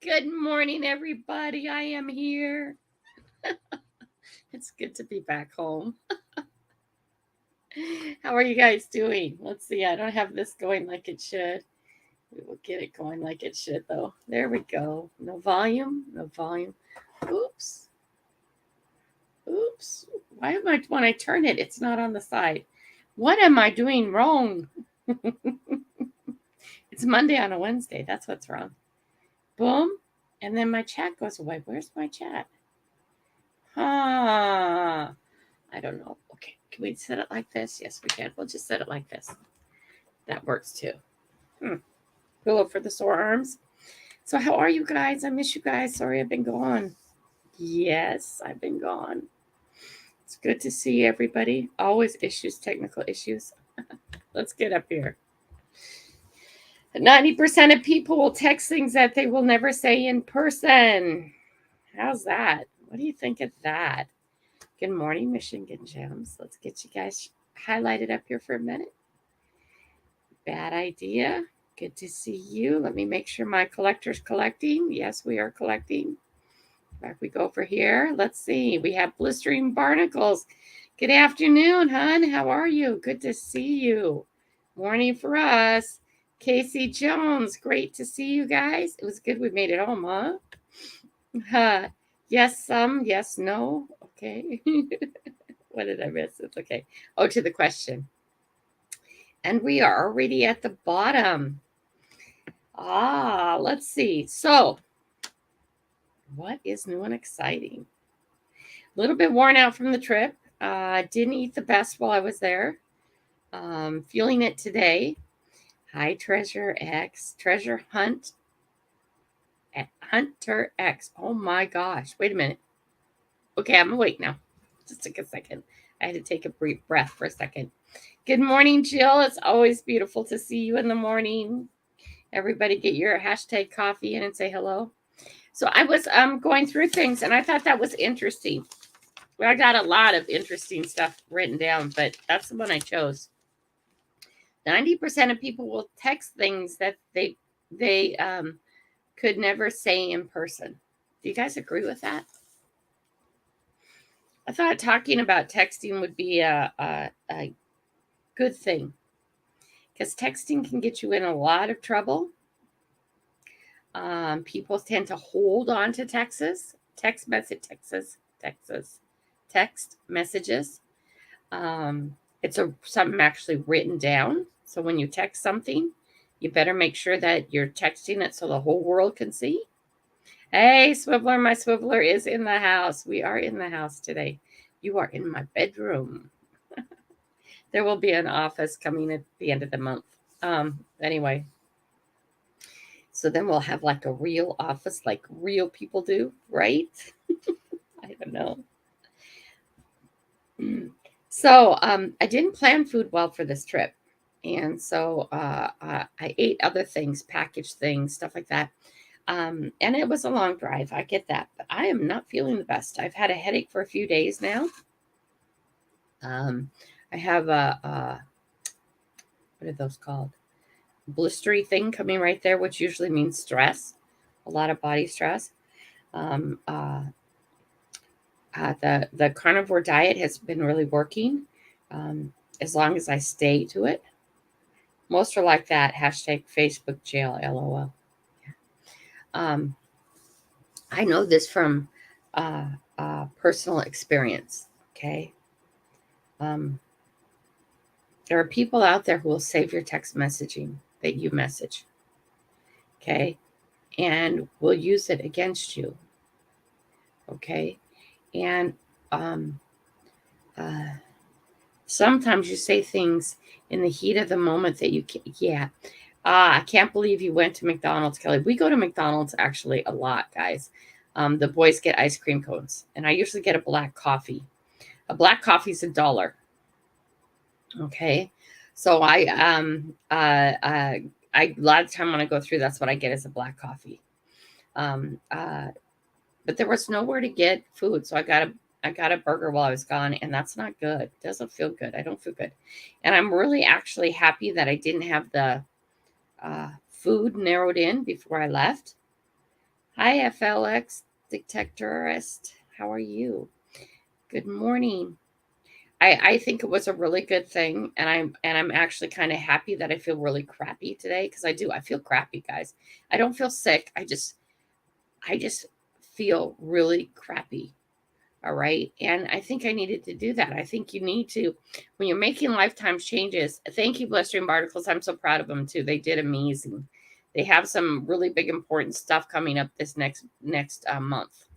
Good morning, everybody. I am here. It's good to be back home. How are you guys doing? Let's see. I don't have this going like it should. We will get it going like it should, though. There we go. No volume. No volume. Oops. Oops. Why am I, when I turn it, it's not on the side? What am I doing wrong? It's Monday on a Wednesday. That's what's wrong. Boom. And then my chat goes away. Where's my chat? Huh. I don't know. Okay. Can we set it like this? Yes, we can. We'll just set it like this. That works too. Pillow for the sore arms. So how are you guys? I miss you guys. Sorry I've been gone. Yes, I've been gone. It's good to see everybody. Always issues, technical issues. Let's get up here. 90% of people will text things that they will never say in person. How's that? What do you think of that? Good morning, Michigan Gems. Let's get you guys highlighted up here for a minute. Bad idea. Good to see you. Let me make sure my collector's collecting. Yes, we are collecting. Back we go for here. Let's see. We have blistering barnacles. Good afternoon, hon. How are you? Good to see you. Morning for us. Casey Jones. Great to see you guys. It was good we made it home, huh? Yes, some. Yes, no. Okay. What did I miss? It's okay. Oh, to the question. And we are already at the bottom. Let's see. So, what is new and exciting? A little bit worn out from the trip. Didn't eat the best while I was there. Feeling it today. Hi, Treasure X. Treasure Hunt. Hunter X. Oh my gosh. Wait a minute. Okay, I'm awake now. Just took a second. I had to take a brief breath for a second. Good morning, Jill. It's always beautiful to see you in the morning. Everybody get your hashtag coffee in and say hello. So I was going through things and I thought that was interesting. Well, I got a lot of interesting stuff written down, but that's the one I chose. 90% of people will text things that they could never say in person. Do you guys agree with that? I thought talking about texting would be a good thing because texting can get you in a lot of trouble. People tend to hold on to text messages. It's something actually written down. So when you text something, you better make sure that you're texting it so the whole world can see. Hey, Swiveler, my Swiveler is in the house. We are in the house today. You are in my bedroom. There will be an office coming at the end of the month. Anyway. So then we'll have like a real office like real people do, right? I don't know. So I didn't plan food well for this trip. And so I ate other things, packaged things, stuff like that. And it was a long drive. I get that. But I am not feeling the best. I've had a headache for a few days now. I have a what are those called? Blistery thing coming right there, which usually means stress, a lot of body stress. The carnivore diet has been really working as long as I stay to it. Most are like that. Hashtag Facebook jail, LOL. I know this from personal experience. Okay. There are people out there who will save your text messaging that you message. Okay. And will use it against you. Okay. And sometimes you say things in the heat of the moment that you can't, I can't believe you went to McDonald's, Kelly. We go to McDonald's actually a lot, guys. The boys get ice cream cones, and I usually get a black coffee. A black coffee is $1. Okay, so I a lot of time when I go through, that's what I get is a black coffee. But there was nowhere to get food, so I got a burger while I was gone, and that's not good. It doesn't feel good. I don't feel good, and I'm really actually happy that I didn't have the food narrowed in before I left. Hi, FLX Detectorist. How are you? Good morning. I think it was a really good thing, and I'm actually kind of happy that I feel really crappy today because I do. I feel crappy, guys. I don't feel sick. I just feel really crappy. All right. And I think I needed to do that. I think you need to, when you're making lifetime changes. Thank you, Blistering Barnacles. I'm so proud of them too. They did amazing. They have some really big, important stuff coming up this next month.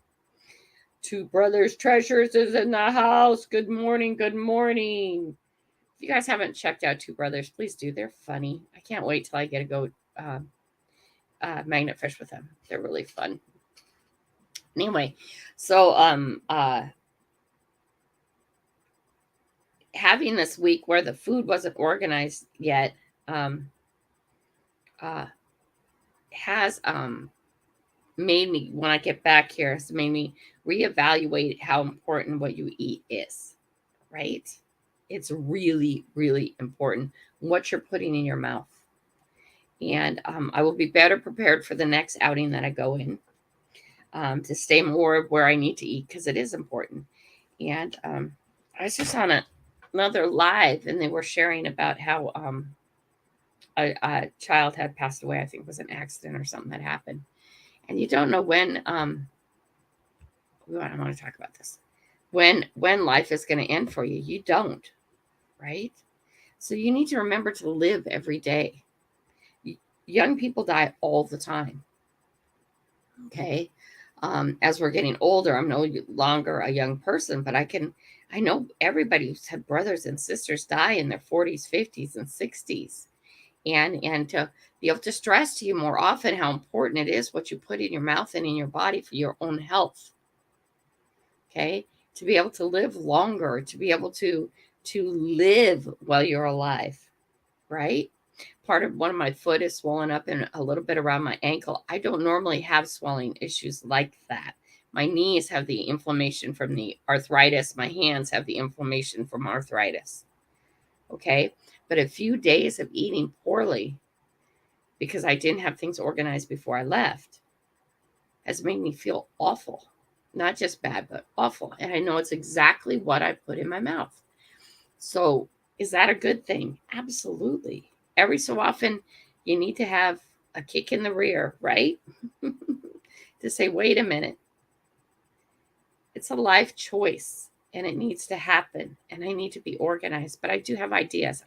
Two Brothers Treasures is in the house. Good morning. Good morning. If you guys haven't checked out Two Brothers, please do. They're funny. I can't wait till I get to go magnet fish with them. They're really fun. Anyway, so having this week where the food wasn't organized yet uh, has made me, when I get back here, has made me reevaluate how important what you eat is, right? It's really, really important what you're putting in your mouth. And I will be better prepared for the next outing that I go in to stay more where I need to eat because it is important. And I was just on another live and they were sharing about how a child had passed away. I think it was an accident or something that happened. And you don't know when I want to talk about this. When life is going to end for you. You don't, right? So you need to remember to live every day. Young people die all the time. Okay. As we're getting older, I'm no longer a young person, but I know everybody who's had brothers and sisters die in their 40s, 50s, and 60s. And to be able to stress to you more often how important it is what you put in your mouth and in your body for your own health. Okay. To be able to live longer, to be able to live while you're alive, right? One of my foot is swollen up and a little bit around my ankle. I don't normally have swelling issues like that. My knees have the inflammation from the arthritis. My hands have the inflammation from arthritis. Okay. But a few days of eating poorly because I didn't have things organized before I left has made me feel awful. Not just bad, but awful. And I know it's exactly what I put in my mouth. So is that a good thing? Absolutely. Every so often, you need to have a kick in the rear, right? To say, wait a minute. It's a life choice and it needs to happen. And I need to be organized. But I do have ideas.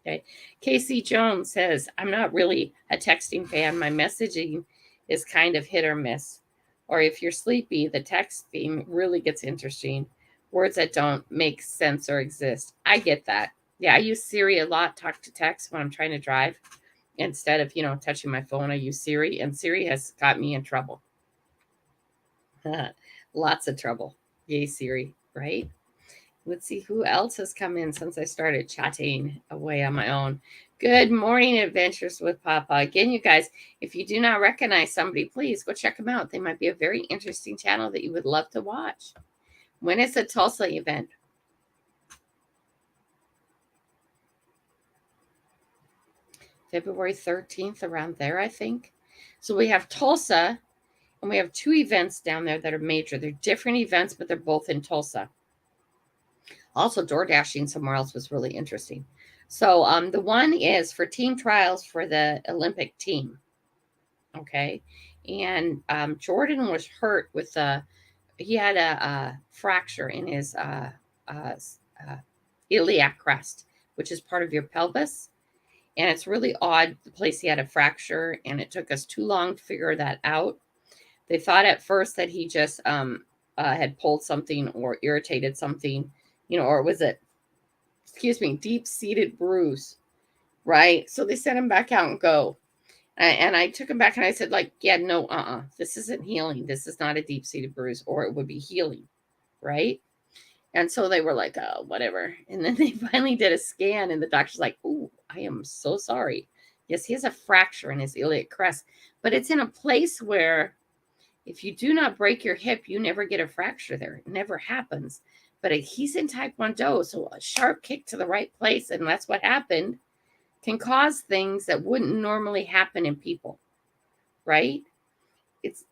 Okay. Casey Jones says, I'm not really a texting fan. My messaging is kind of hit or miss. Or if you're sleepy, the texting really gets interesting. Words that don't make sense or exist. I get that. Yeah, I use Siri a lot, talk to text when I'm trying to drive. Instead of, touching my phone, I use Siri. And Siri has got me in trouble. Lots of trouble. Yay, Siri, right? Let's see who else has come in since I started chatting away on my own. Good morning, Adventures with Papa. Again, you guys, if you do not recognize somebody, please go check them out. They might be a very interesting channel that you would love to watch. When is the Tulsa event? February 13th, around there, I think. So we have Tulsa, and we have two events down there that are major. They're different events, but they're both in Tulsa. Also, door dashing somewhere else was really interesting. So the one is for team trials for the Olympic team. Okay. And Jordan was hurt with he had a fracture in his iliac crest, which is part of your pelvis. And it's really odd, the place he had a fracture, and it took us too long to figure that out. They thought at first that he just had pulled something or irritated something, or was it, deep-seated bruise, right? So they sent him back out and go. And I took him back and I said, yeah, no, this isn't healing. This is not a deep-seated bruise, or it would be healing, right? And so they were like, oh, whatever. And then they finally did a scan, and the doctor's like, oh, I am so sorry. Yes, he has a fracture in his iliac crest, but it's in a place where if you do not break your hip, you never get a fracture there. It never happens. But he's in Taekwondo, so a sharp kick to the right place, and that's what happened, can cause things that wouldn't normally happen in people, right? it's,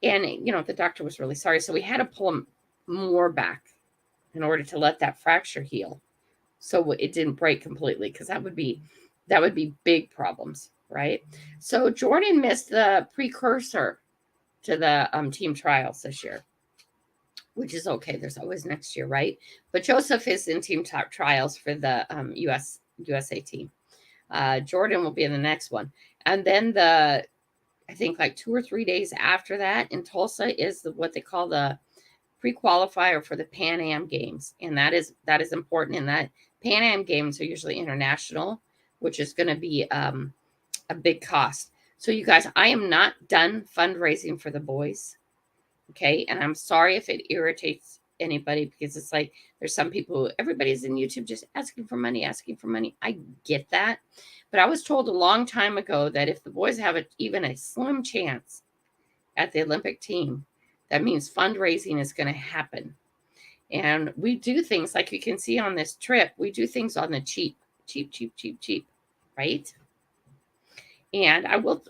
and the doctor was really sorry, so we had to pull him more back in order to let that fracture heal, so it didn't break completely, because that would be big problems, right? So Jordan missed the precursor to the team trials this year, which is okay. There's always next year, right? But Joseph is in team trials for the USA team. Jordan will be in the next one, and then I think like 2 or 3 days after that in Tulsa is what they call the pre-qualifier for the Pan Am Games, and that is important. And that Pan Am Games are usually international, which is going to be a big cost. So you guys, I am not done fundraising for the boys, okay? And I'm sorry if it irritates anybody, because it's like there's some people, everybody's in YouTube just asking for money. I get that, but I was told a long time ago that if the boys have even a slim chance at the Olympic team, that means fundraising is going to happen. And we do things like you can see on this trip. We do things on the cheap, right? And I will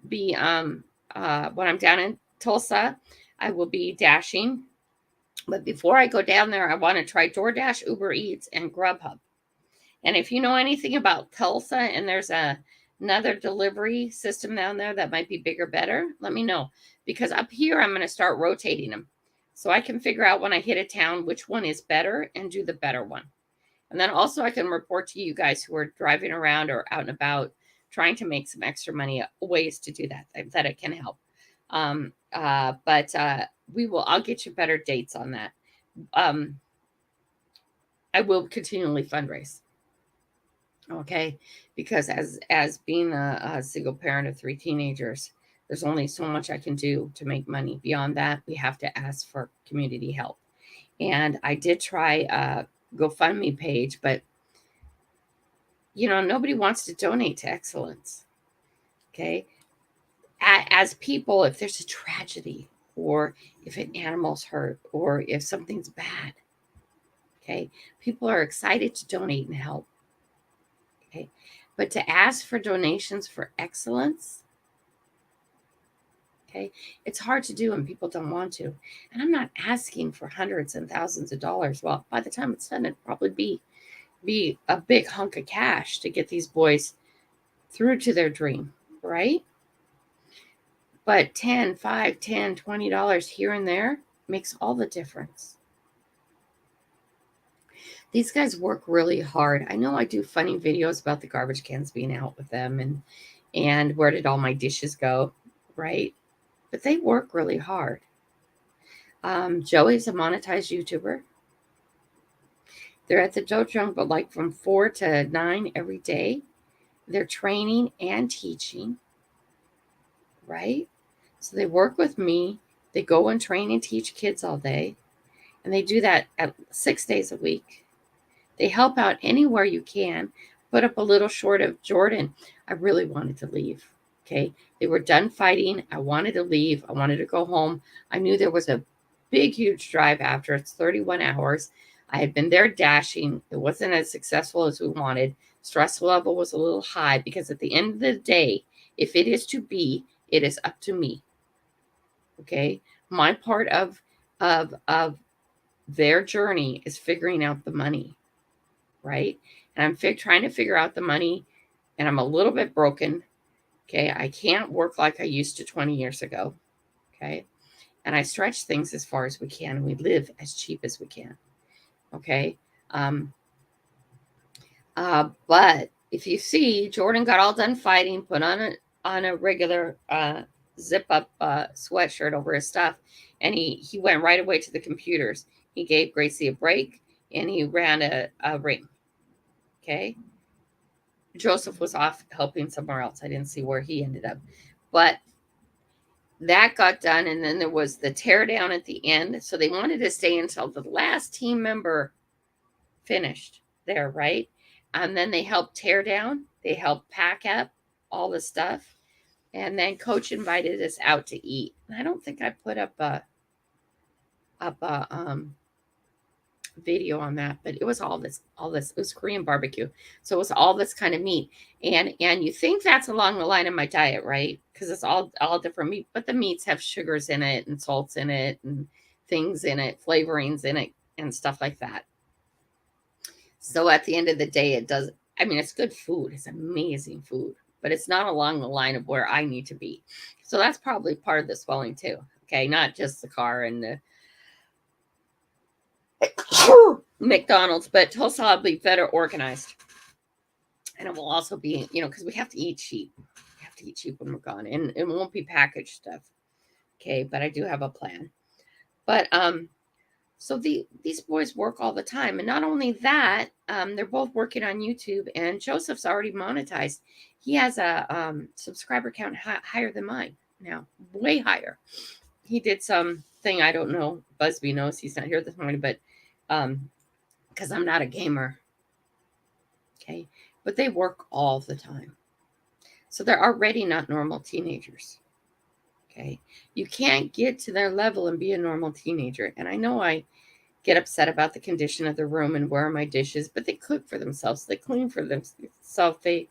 be when I'm down in Tulsa, I will be dashing. But before I go down there, I want to try DoorDash, Uber Eats, and Grubhub. And if you know anything about Tulsa and there's another delivery system down there that might be bigger, better, let me know. Because up here, I'm going to start rotating them, so I can figure out when I hit a town which one is better and do the better one. And then also I can report to you guys who are driving around or out and about trying to make some extra money, ways to do that it can help. But I'll get you better dates on that. I will continually fundraise. Okay, because as being a single parent of 3 teenagers, there's only so much I can do to make money. Beyond that, we have to ask for community help. And I did try a GoFundMe page, but nobody wants to donate to excellence. Okay, as people, if there's a tragedy, or if an animal's hurt, or if something's bad, okay, people are excited to donate and help. Okay, but to ask for donations for excellence, okay, it's hard to do and people don't want to. And I'm not asking for hundreds and thousands of dollars. Well, by the time it's done, it'd probably be a big hunk of cash to get these boys through to their dream, right? But $10, $5, $10, $20 here and there makes all the difference. These guys work really hard. I know I do funny videos about the garbage cans being out with them and where did all my dishes go, right? But they work really hard. Joey's a monetized YouTuber. They're at the dojo, but like from 4 to 9 every day. They're training and teaching, right? So they work with me. They go and train and teach kids all day. And they do that at 6 days a week. They help out anywhere you can. Put up a little short of Jordan. I really wanted to leave. Okay. They were done fighting. I wanted to leave. I wanted to go home. I knew there was a big, huge drive after. It's 31 hours. I had been there dashing. It wasn't as successful as we wanted. Stress level was a little high, because at the end of the day, if it is to be, it is up to me. Okay. My part of their journey is figuring out the money. Right? And I'm trying to figure out the money, and I'm a little bit broken. Okay. I can't work like I used to 20 years ago. Okay. And I stretch things as far as we can, and we live as cheap as we can. Okay. But if you see, Jordan got all done fighting, put on a regular zip up sweatshirt over his stuff, and he went right away to the computers. He gave Gracie a break, and he ran a ring. Okay. Joseph was off helping somewhere else. I didn't see where he ended up, but that got done. And then there was the tear down at the end. So they wanted to stay until the last team member finished there, right? And then they helped tear down. They helped pack up all the stuff. And then coach invited us out to eat. And I don't think I put up a video on that, but it was all this, it was Korean barbecue. So it was all this kind of meat. And you think that's along the line of my diet, right? Because it's all different meat, but the meats have sugars in it and salts in it and things in it, flavorings in it and stuff like that. So at the end of the day, it does, I mean, it's good food. It's amazing food, but it's not along the line of where I need to be. So that's probably part of the swelling too. Okay. Not just the car and the McDonald's, but also I'll be better organized. And it will also be, because we have to eat cheap. We have to eat cheap when we're gone. And it won't be packaged stuff. Okay. But I do have a plan. But so these boys work all the time. And not only that, they're both working on YouTube, and Joseph's already monetized. He has a subscriber count higher than mine now, way higher. He did something, I don't know. Busby knows, he's not here this morning, but because I'm not a gamer. Okay. But they work all the time. So they're already not normal teenagers. Okay. You can't get to their level and be a normal teenager. And I know I get upset about the condition of the room and where are my dishes, but they cook for themselves. They clean for themselves. They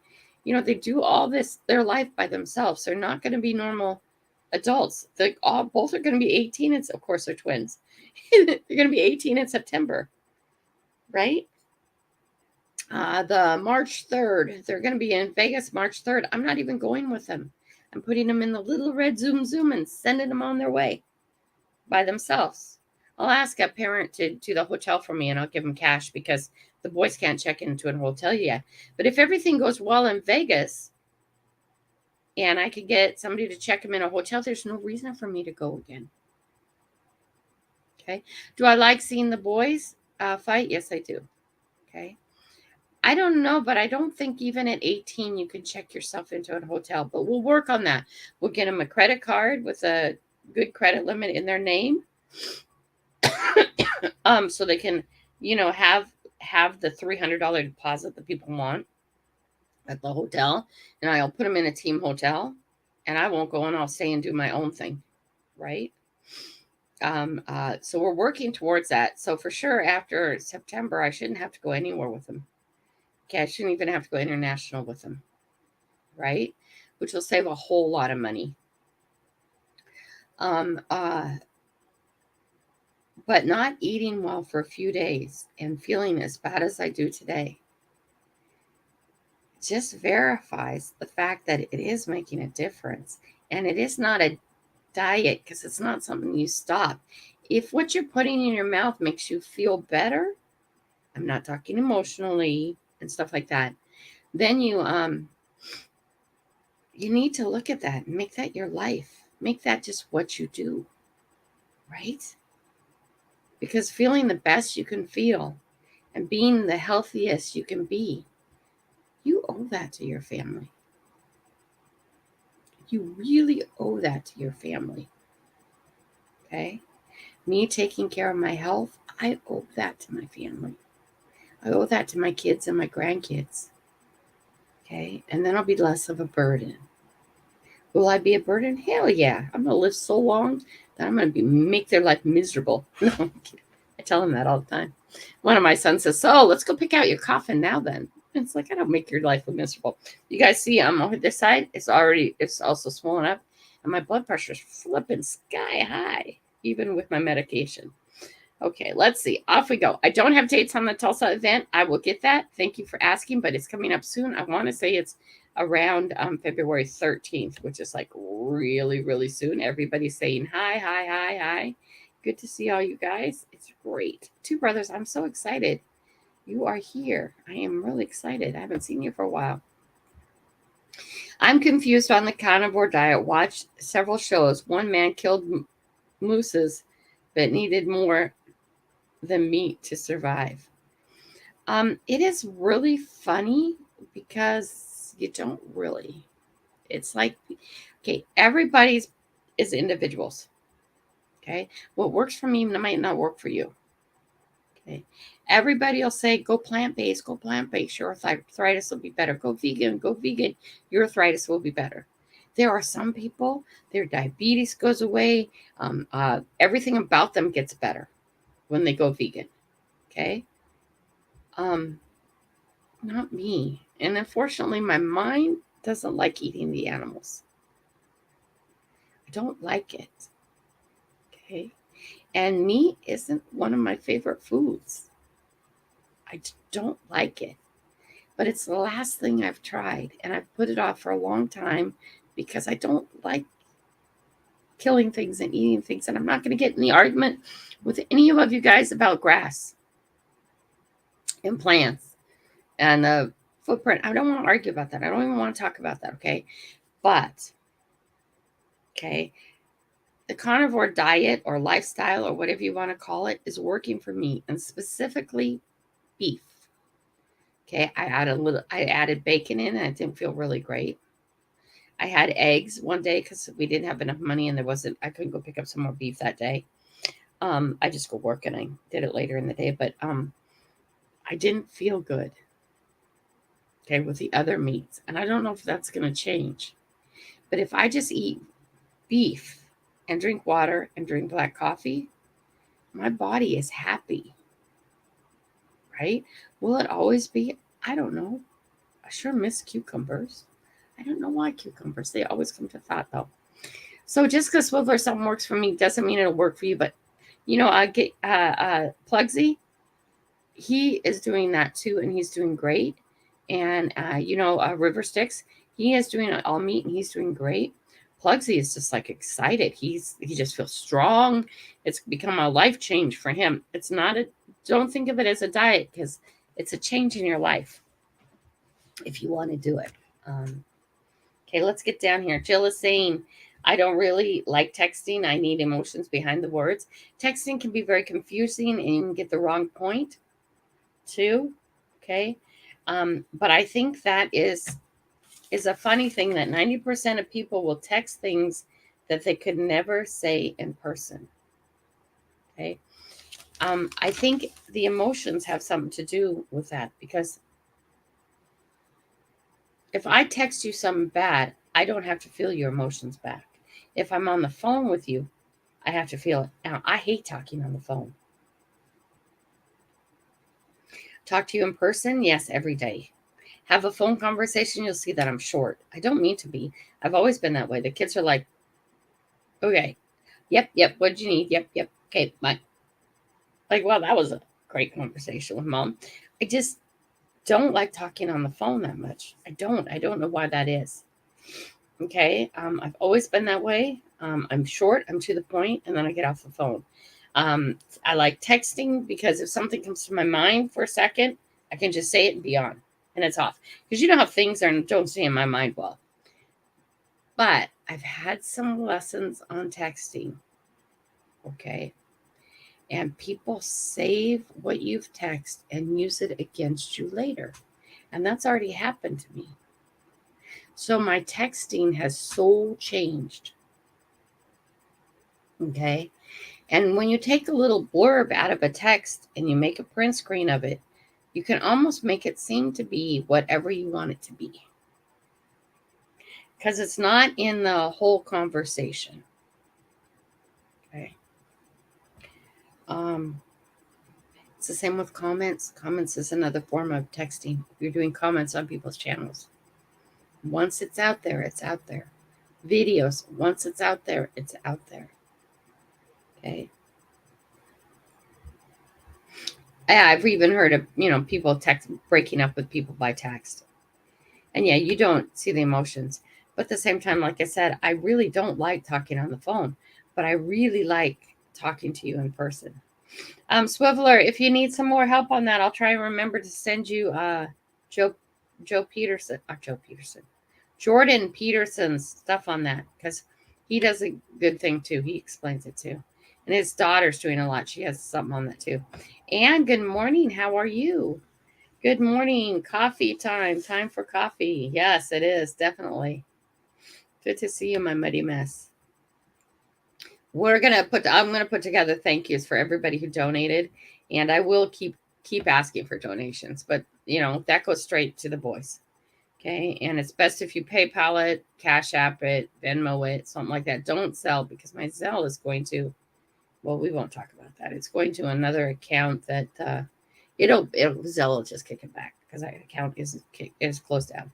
do all this, their life by themselves. They're not going to be normal adults. They both are going to be 18. And of course, they're twins. They're going to be 18 in September, right? The March 3rd, they're going to be in Vegas March 3rd. I'm not even going with them. I'm putting them in the little red Zoom and sending them on their way by themselves. I'll ask a parent to do the hotel for me, and I'll give them cash because the boys can't check into a hotel yet. But if everything goes well in Vegas and I could get somebody to check them in a hotel, there's no reason for me to go again. Okay. Do I like seeing the boys fight? Yes, I do. Okay. I don't know, but I don't think even at 18 you can check yourself into a hotel, but we'll work on that. We'll get them a credit card with a good credit limit in their name. So they can, have the $300 deposit that people want at the hotel, and I'll put them in a team hotel, and I won't go and I'll stay and do my own thing. Right. So we're working towards that. So for sure, after September, I shouldn't have to go anywhere with them. Okay. I shouldn't even have to go international with them. Right. Which will save a whole lot of money. But not eating well for a few days and feeling as bad as I do today just verifies the fact that it is making a difference. And it is not a diet, because it's not something you stop. If what you're putting in your mouth makes you feel better, I'm not talking emotionally and stuff like that, then you need to look at that and make that your life. Make that just what you do, right? Because feeling the best you can feel and being the healthiest you can be, you owe that to your family. You really owe that to your family. Okay? Me taking care of my health, I owe that to my family. I owe that to my kids and my grandkids. Okay? And then I'll be less of a burden. Will I be a burden? Hell yeah. I'm going to live so long that I'm going to make their life miserable. No, I tell them that all the time. One of my sons says, so let's go pick out your coffin now then. And it's like, I don't make your life miserable. You guys see, on this side, it's also swollen up. And my blood pressure is flipping sky high, even with my medication. Okay, let's see. Off we go. I don't have dates on the Tulsa event. I will get that. Thank you for asking, but it's coming up soon. I want to say it's around February 13th, which is like really, really soon. Everybody's saying hi. Good to see all you guys. It's great. Two brothers, I'm so excited. You are here. I am really excited. I haven't seen you for a while. I'm confused on the carnivore diet. Watched several shows. One man killed mooses but needed more than meat to survive. It is really funny because you don't really. It's like, okay, everybody's is individuals. Okay. What works for me might not work for you. Okay. Everybody will say, go plant-based, your arthritis will be better. Go vegan, your arthritis will be better. There are some people, their diabetes goes away. Everything about them gets better when they go vegan. Okay. Not me. And unfortunately, my mind doesn't like eating the animals. I don't like it. Okay. And meat isn't one of my favorite foods. I don't like it. But it's the last thing I've tried. And I've put it off for a long time because I don't like killing things and eating things. And I'm not going to get in the argument with any of you guys about grass and plants and the footprint. I don't want to argue about that. I don't even want to talk about that. Okay. But, okay, the carnivore diet or lifestyle or whatever you want to call it is working for me, and specifically beef. Okay, I added bacon in, and it didn't feel really great. I had eggs one day because we didn't have enough money, and I couldn't go pick up some more beef that day. I just go work, and I did it later in the day, but I didn't feel good. Okay, with the other meats, and I don't know if that's going to change. But if I just eat beef and drink water and drink black coffee, my body is happy. Right? Will it always be? I don't know. I sure miss cucumbers. I don't know why cucumbers. They always come to thought, though. So just because Swiveler something works for me doesn't mean it'll work for you. But, I get Plugsy. He is doing that too, and he's doing great. And, River Sticks, he is doing all meat, and he's doing great. Plugsy is just like excited. He just feels strong. It's become a life change for him. It's not don't think of it as a diet, because it's a change in your life if you want to do it. Okay, let's get down here. Jill is saying, I don't really like texting. I need emotions behind the words. Texting can be very confusing and you can get the wrong point too. Okay. But I think that is a funny thing that 90% of people will text things that they could never say in person. Okay. I think the emotions have something to do with that, because if I text you something bad, I don't have to feel your emotions back. If I'm on the phone with you, I have to feel it. Now, I hate talking on the phone. Talk to you in person? Yes, every day. Have a phone conversation, you'll see that I'm short. I don't mean to be. I've always been that way. The kids are like, okay, yep, what'd you need? Yep, okay, bye. Like, well, that was a great conversation with Mom. I just don't like talking on the phone that much. I don't know why that is. Okay. I've always been that way. I'm short, I'm to the point, and then I get off the phone. I like texting because if something comes to my mind for a second, I can just say it and be on, and it's off. Because you know how things don't stay in my mind well. But I've had some lessons on texting. Okay. And people save what you've texted and use it against you later. And that's already happened to me. So my texting has so changed. Okay. And when you take a little blurb out of a text and you make a print screen of it, you can almost make it seem to be whatever you want it to be. Because it's not in the whole conversation. Okay. It's the same with comments. Comments is another form of texting. You're doing comments on people's channels. Once it's out there, it's out there. Videos, once it's out there, it's out there. Okay. Yeah, I've even heard of, people breaking up with people by text. And yeah, you don't see the emotions. But at the same time, like I said, I really don't like talking on the phone, but I really like talking to you in person. Swiveler, if you need some more help on that, I'll try and remember to send you Jordan Peterson's stuff on that, because he does a good thing too. He explains it too. And his daughter's doing a lot. She has something on that too. And good morning. How are you? Good morning. Coffee time. Time for coffee. Yes, it is. Definitely. Good to see you, my muddy mess. I'm going to put together thank yous for everybody who donated, and I will keep asking for donations, but that goes straight to the boys. Okay. And it's best if you PayPal it, Cash App it, Venmo it, something like that. Don't sell, because my Zelle is going to, well, we won't talk about that. It's going to another account that Zelle will just kick it back because my account is closed down.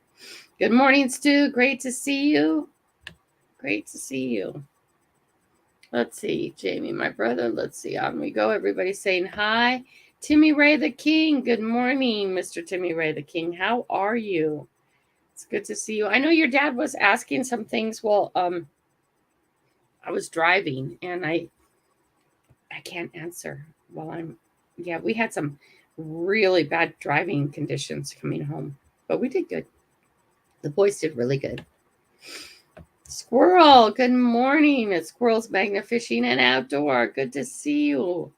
Good morning, Stu. Great to see you. Great to see you. Let's see, Jamie, my brother. Let's see, on we go. Everybody's saying hi. Timmy Ray the King. Good morning, Mr. Timmy Ray the King. How are you? It's good to see you. I know your dad was asking some things. Well, I was driving and I can't answer while we had some really bad driving conditions coming home, but we did good. The boys did really good. Squirrel, good morning. It's Squirrel's Magnifishing and Outdoor. Good to see you.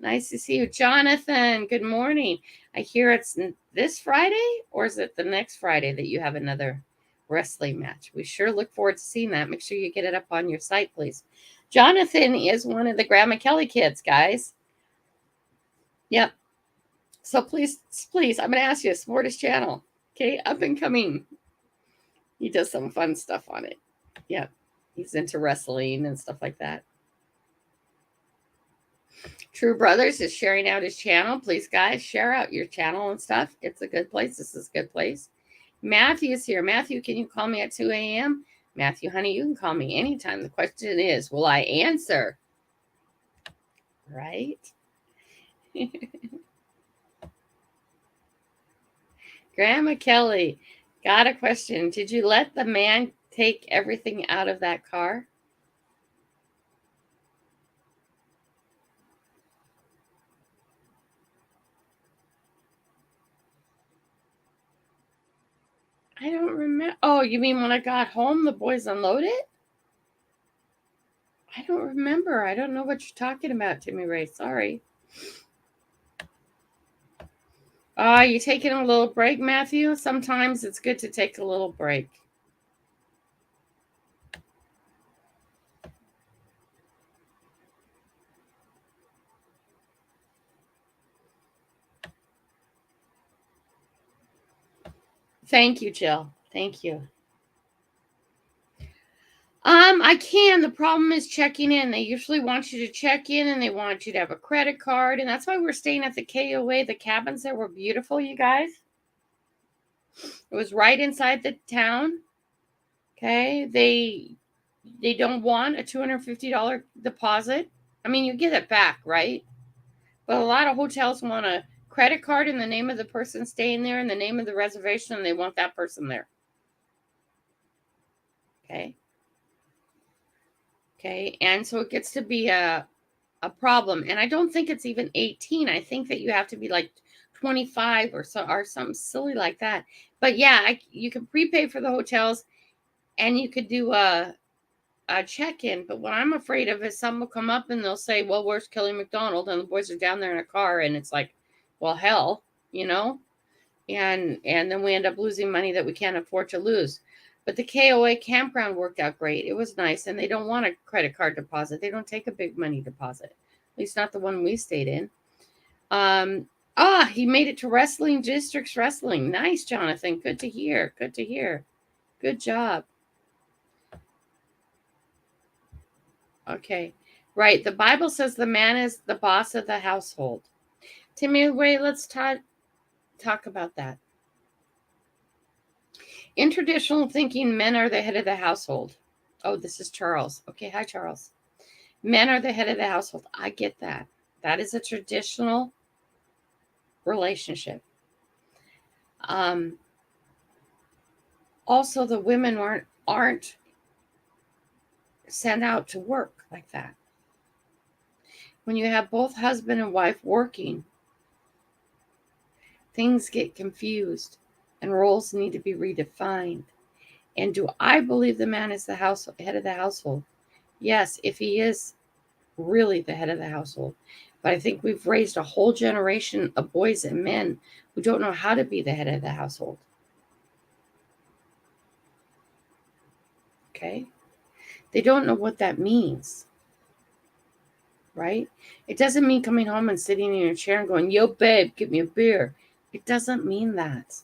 Nice to see you. Jonathan, good morning. I hear it's this Friday, or is it the next Friday that you have another wrestling match? We sure look forward to seeing that. Make sure you get it up on your site, please. Jonathan is one of the Grandma Kelly kids, guys. Yep. So please, I'm going to ask you to support his channel. Okay, up and coming. He does some fun stuff on it. Yep. He's into wrestling and stuff like that. True Brothers is sharing out his channel. Please, guys, share out your channel and stuff. It's a good place. This is a good place. Matthew is here. Matthew, can you call me at 2 a.m.? Matthew, honey, you can call me anytime. The question is, will I answer? Right? Grandma Kelly, got a question. Did you let the man take everything out of that car? I don't remember. Oh, you mean when I got home, the boys unloaded? I don't remember. I don't know what you're talking about, Timmy Ray. Sorry. You taking a little break, Matthew? Sometimes it's good to take a little break. Thank you, Jill. Thank you. I can. The problem is checking in. They usually want you to check in and they want you to have a credit card. And that's why we're staying at the KOA. The cabins there were beautiful, you guys. It was right inside the town. Okay. They don't want a $250 deposit. I mean, you get it back, right? But a lot of hotels want a credit card in the name of the person staying there and the name of the reservation, and they want that person there. Okay. Okay. And so it gets to be a problem. And I don't think it's even 18. I think that you have to be like 25 or something silly like that. But yeah, you can prepay for the hotels and you could do a check-in. But what I'm afraid of is someone will come up and they'll say, well, where's Kelly McDonald? And the boys are down there in a car. And it's like, well, hell, you know, and then we end up losing money that we can't afford to lose. But the KOA campground worked out great. It was nice. And they don't want a credit card deposit. They don't take a big money deposit. At least not the one we stayed in. He made it to Wrestling Districts Wrestling. Nice, Jonathan. Good to hear. Good to hear. Good job. Okay. Right. The Bible says the man is the boss of the household. Timmy, wait, let's talk about that. In traditional thinking, men are the head of the household. Oh, this is Charles. Okay. Hi, Charles. Men are the head of the household. I get that. That is a traditional relationship. Also, the women aren't sent out to work like that. When you have both husband and wife working, things get confused and roles need to be redefined. And do I believe the man is the head of the household? Yes, if he is really the head of the household. But I think we've raised a whole generation of boys and men who don't know how to be the head of the household. Okay? They don't know what that means. Right? It doesn't mean coming home and sitting in your chair and going, yo, babe, get me a beer. It doesn't mean that.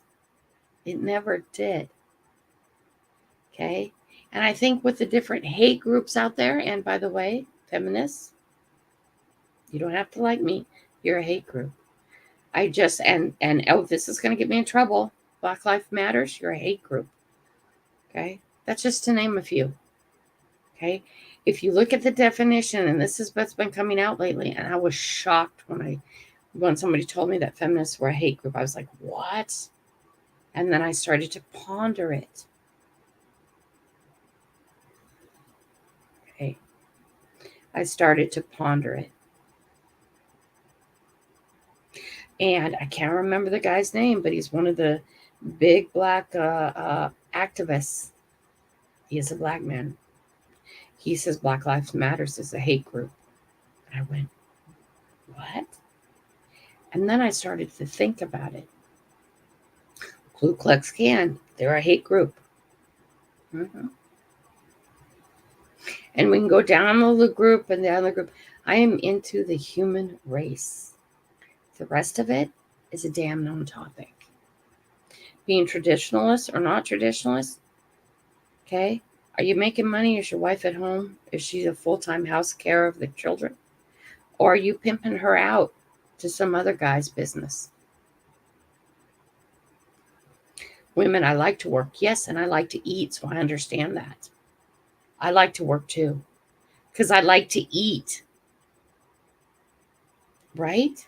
It never did. Okay? And I think with the different hate groups out there, and by the way, feminists, you don't have to like me. You're a hate group. I just, and oh, this is going to get me in trouble. Black Lives Matters, you're a hate group. Okay. That's just to name a few. Okay. If you look at the definition, and this is what's been coming out lately, and I was shocked when somebody told me that feminists were a hate group. I was like, what? And then I started to ponder it. Okay. I started to ponder it. And I can't remember the guy's name, but he's one of the big black activists. He is a black man. He says Black Lives Matters is a hate group. And I went, what? And then I started to think about it. Ku Klux Klan, they're a hate group. Mm-hmm. And we can go down the group and down the group. I am into the human race. The rest of it is a damn known topic. Being traditionalist or not traditionalist, okay? Are you making money? Is your wife at home? Is she a full-time house care of the children? Or are you pimping her out to some other guy's business? Women, I like to work. Yes, and I like to eat, so I understand that. I like to work too, because I like to eat. Right?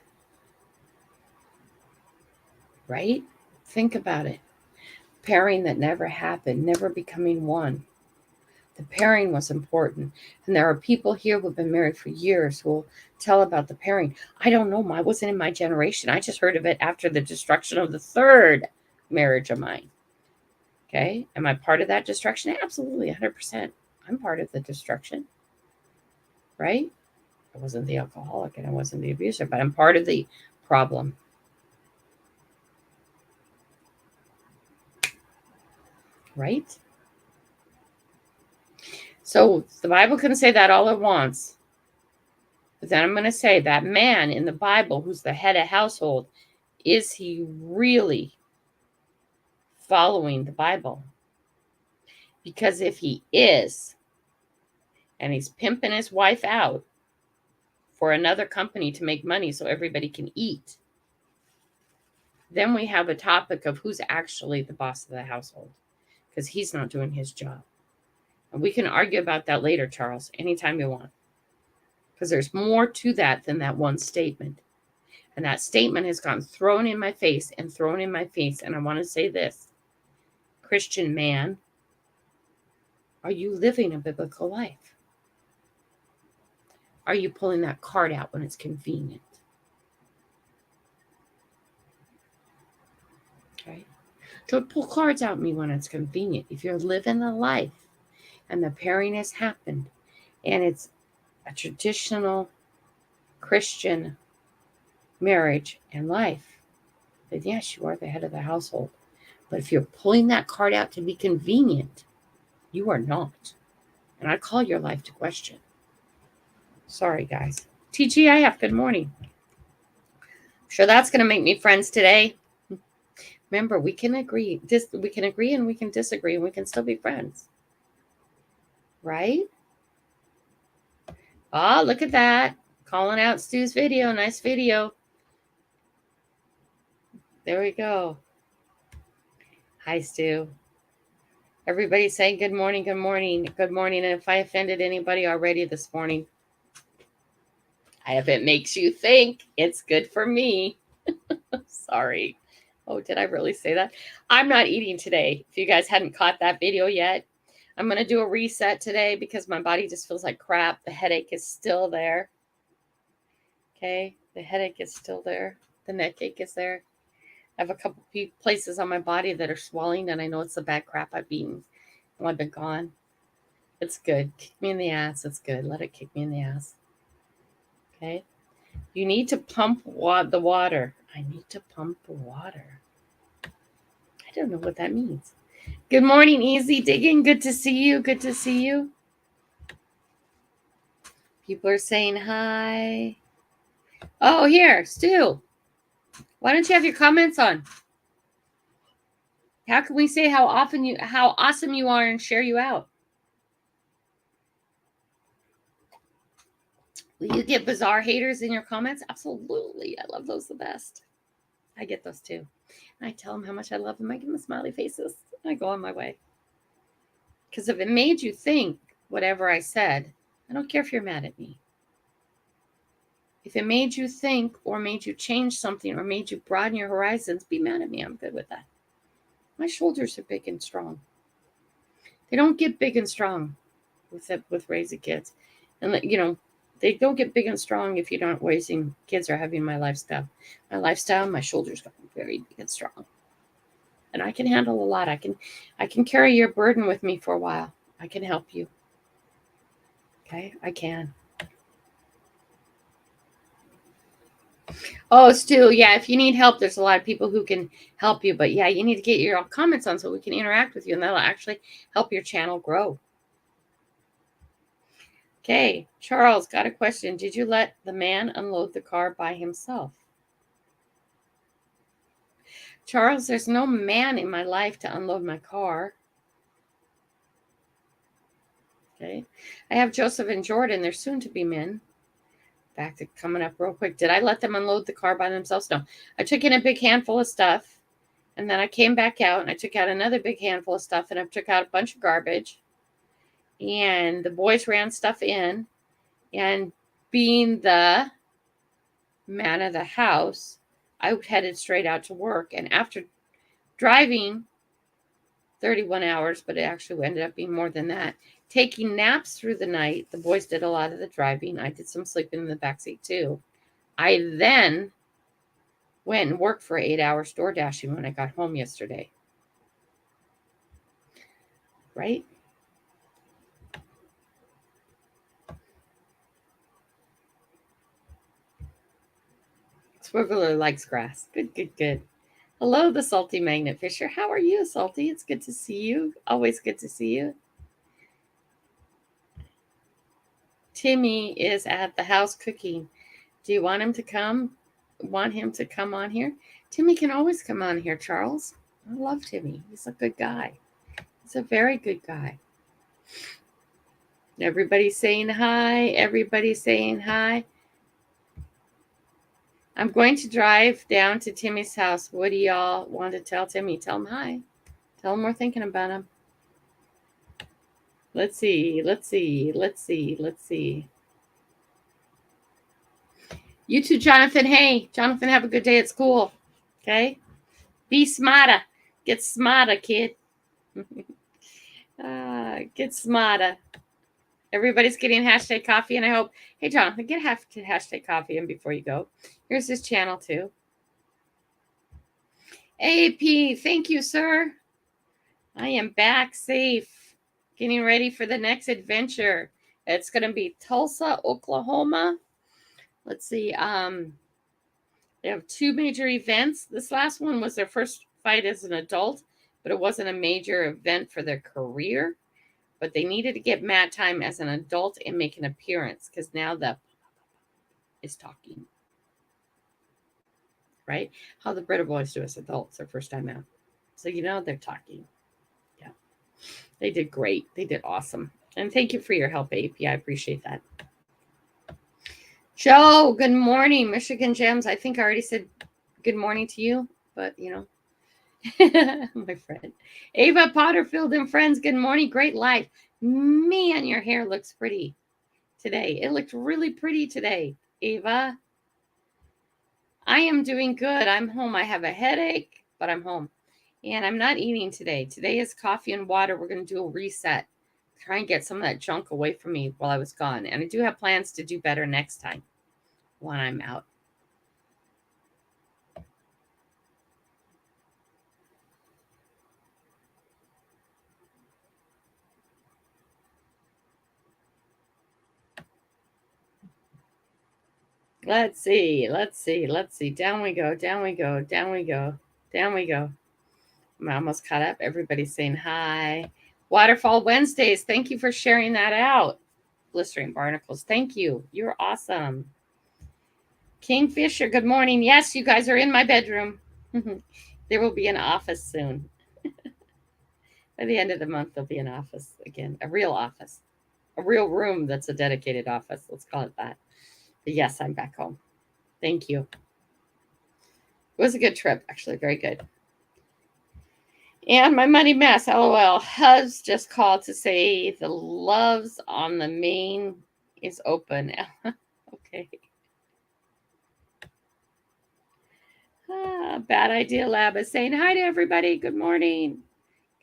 Right? Think about it. Pairing that never happened, never becoming one. The pairing was important. And there are people here who've been married for years who will tell about the pairing. I don't know. I wasn't in my generation. I just heard of it after the destruction of the third marriage of mine. Okay? Am I part of that destruction? Absolutely, 100%. I'm part of the destruction. Right? I wasn't the alcoholic and I wasn't the abuser, but I'm part of the problem. Right? So the Bible can say that all it wants. But then I'm going to say that man in the Bible who's the head of household, is he really following the Bible? Because if he is, and he's pimping his wife out for another company to make money so everybody can eat, then we have a topic of who's actually the boss of the household, because he's not doing his job. And we can argue about that later, Charles, anytime you want, because there's more to that than that one statement. And that statement has gotten thrown in my face and thrown in my face. And I want to say this, Christian man, are you living a biblical life? Are you pulling that card out when it's convenient? Okay. Don't pull cards out me when it's convenient. If you're living the life and the pairing has happened and it's a traditional Christian marriage and life, then yes, you are the head of the household. But if you're pulling that card out to be convenient, you are not. And I call your life to question. Sorry, guys. TGIF, good morning. I'm sure that's going to make me friends today. Remember, we can agree. We can agree and we can disagree and we can still be friends. Right? Oh, look at that. Calling out Stu's video. Nice video. There we go. Hi, Stu. Everybody saying good morning, good morning, good morning. And if I offended anybody already this morning, if it makes you think, it's good for me. Sorry. Oh, did I really say that? I'm not eating today. If you guys hadn't caught that video yet, I'm going to do a reset today because my body just feels like crap. The headache is still there. Okay. The headache is still there. The neck ache is there. I have a couple places on my body that are swelling, and I know it's the bad crap I've eaten while I've been gone. It's good. Kick me in the ass. It's good. Let it kick me in the ass. Okay. You need to pump the water. I need to pump the water. I don't know what that means. Good morning, Easy Digging. Good to see you. Good to see you. People are saying hi. Oh, here, Stu. Why don't you have your comments on? How can we say how awesome you are and share you out? Will you get bizarre haters in your comments? Absolutely. I love those the best. I get those too. And I tell them how much I love them. I give them smiley faces. And I go on my way. Because if it made you think whatever I said, I don't care if you're mad at me. If it made you think or made you change something or made you broaden your horizons, be mad at me. I'm good with that. My shoulders are big and strong. They don't get big and strong with raising kids. And, they don't get big and strong if you're not raising kids or having my lifestyle. My lifestyle, my shoulders got very big and strong. And I can handle a lot. I can carry your burden with me for a while. I can help you. Okay, I can. Oh, Stu, yeah, if you need help, there's a lot of people who can help you. But yeah, you need to get your comments on so we can interact with you, and that'll actually help your channel grow. Okay, Charles, got a question. Did you let the man unload the car by himself? Charles, there's no man in my life to unload my car. Okay, I have Joseph and Jordan. They're soon to be men. Back to coming up real quick. Did I let them unload the car by themselves? No. I took in a big handful of stuff, and then I came back out, and I took out another big handful of stuff, and I took out a bunch of garbage. And the boys ran stuff in, and being the man of the house, I headed straight out to work. And after driving 31 hours, but it actually ended up being more than that, taking naps through the night, the boys did a lot of the driving. I did some sleeping in the backseat too. I then went and worked for 8 hours door dashing when I got home yesterday. Right? Swiveler likes grass. Good, good, good. Hello, the Salty Magnet Fisher. How are you, Salty? It's good to see you. Always good to see you. Timmy is at the house cooking. Do you want him to come? Want him to come on here? Timmy can always come on here, Charles. I love Timmy. He's a good guy. He's a very good guy. Everybody's saying hi. Everybody's saying hi. I'm going to drive down to Timmy's house. What do y'all want to tell Timmy? Tell him hi. Tell him we're thinking about him. Let's see. You too, Jonathan. Hey, Jonathan, have a good day at school. Okay? Be smarter. Get smarter, kid. Get smarter. Everybody's getting hashtag coffee, and I hope, hey, Jonathan, get hashtag coffee in before you go. Here's his channel, too. AP, thank you, sir. I am back safe, getting ready for the next adventure. It's going to be Tulsa, Oklahoma. Let's see. They have 2 major events. This last one was their first fight as an adult, but it wasn't a major event for their career. But they needed to get mat time as an adult and make an appearance because now the is talking. Right? How the Brita boys do as adults, their first time out. So, they're talking. Yeah. They did great. They did awesome. And thank you for your help, AP. I appreciate that. Joe, good morning. Michigan Gems. I think I already said good morning to you, but, my friend. Ava Potterfield and friends, good morning. Great life. Man, your hair looks pretty today. It looked really pretty today, Ava. I am doing good. I'm home. I have a headache, but I'm home. And I'm not eating today. Today is coffee and water. We're going to do a reset. Try and get some of that junk away from me while I was gone. And I do have plans to do better next time when I'm out. Let's see. Down we go. I'm almost caught up. Everybody's saying hi. Waterfall Wednesdays. Thank you for sharing that out. Blistering Barnacles. Thank you. You're awesome. Kingfisher, good morning. Yes, you guys are in my bedroom. There will be an office soon. By the end of the month, there'll be an office again. A real office. A real room that's a dedicated office. Let's call it that. But yes, I'm back home. Thank you. It was a good trip, actually, very good. And my money mess, LOL. Huz just called to say the Loves on the Main is open. Okay. Bad Idea Lab is saying hi to everybody. Good morning.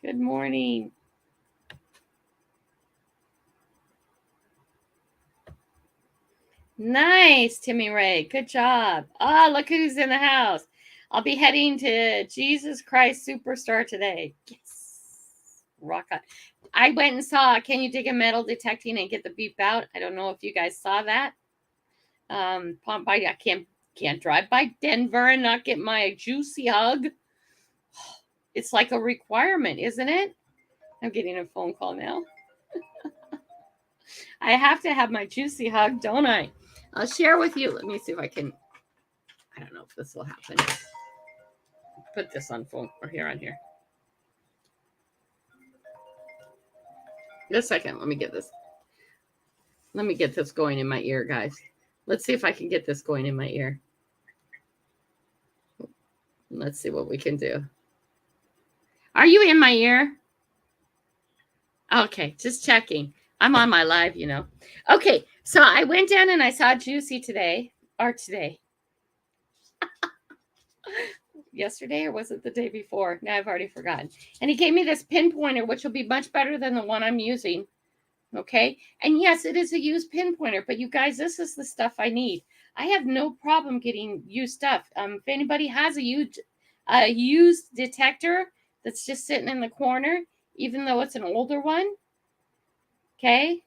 Good morning. Nice, Timmy Ray. Good job. Ah, look who's in the house. I'll be heading to Jesus Christ Superstar today. Yes. Rock on. I went and saw Can You Dig a Metal Detecting and Get the Beep Out? I don't know if you guys saw that. I can't drive by Denver and not get my juicy hug. It's like a requirement, isn't it? I'm getting a phone call now. I have to have my juicy hug, don't I? I'll share with you. Let me see if I can. I don't know if this will happen. Put this on phone or here on here. Just a second. Let me get this. Let me get this going in my ear, guys. Let's see if I can get this going in my ear. Let's see what we can do. Are you in my ear? Okay, just checking. I'm on my live, you know. Okay, so I went down and I saw Juicy today. Yesterday, or was it the day before? Now I've already forgotten. And he gave me this pin pointer, which will be much better than the one I'm using. Okay. And yes, it is a used pin pointer, but you guys, this is the stuff I need. I have no problem getting used stuff. If anybody has a used detector that's just sitting in the corner, even though it's an older one, okay,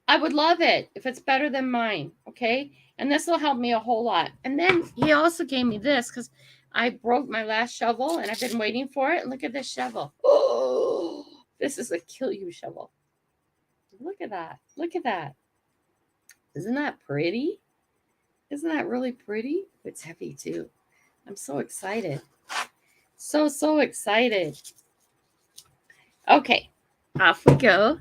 I would love it if it's better than mine. Okay. And this will help me a whole lot. And then he also gave me this because I broke my last shovel and I've been waiting for it. Look at this shovel. Oh, this is a kill you shovel. Look at that. Look at that. Isn't that pretty? Isn't that really pretty? It's heavy too. I'm so excited. So excited. Okay, off we go.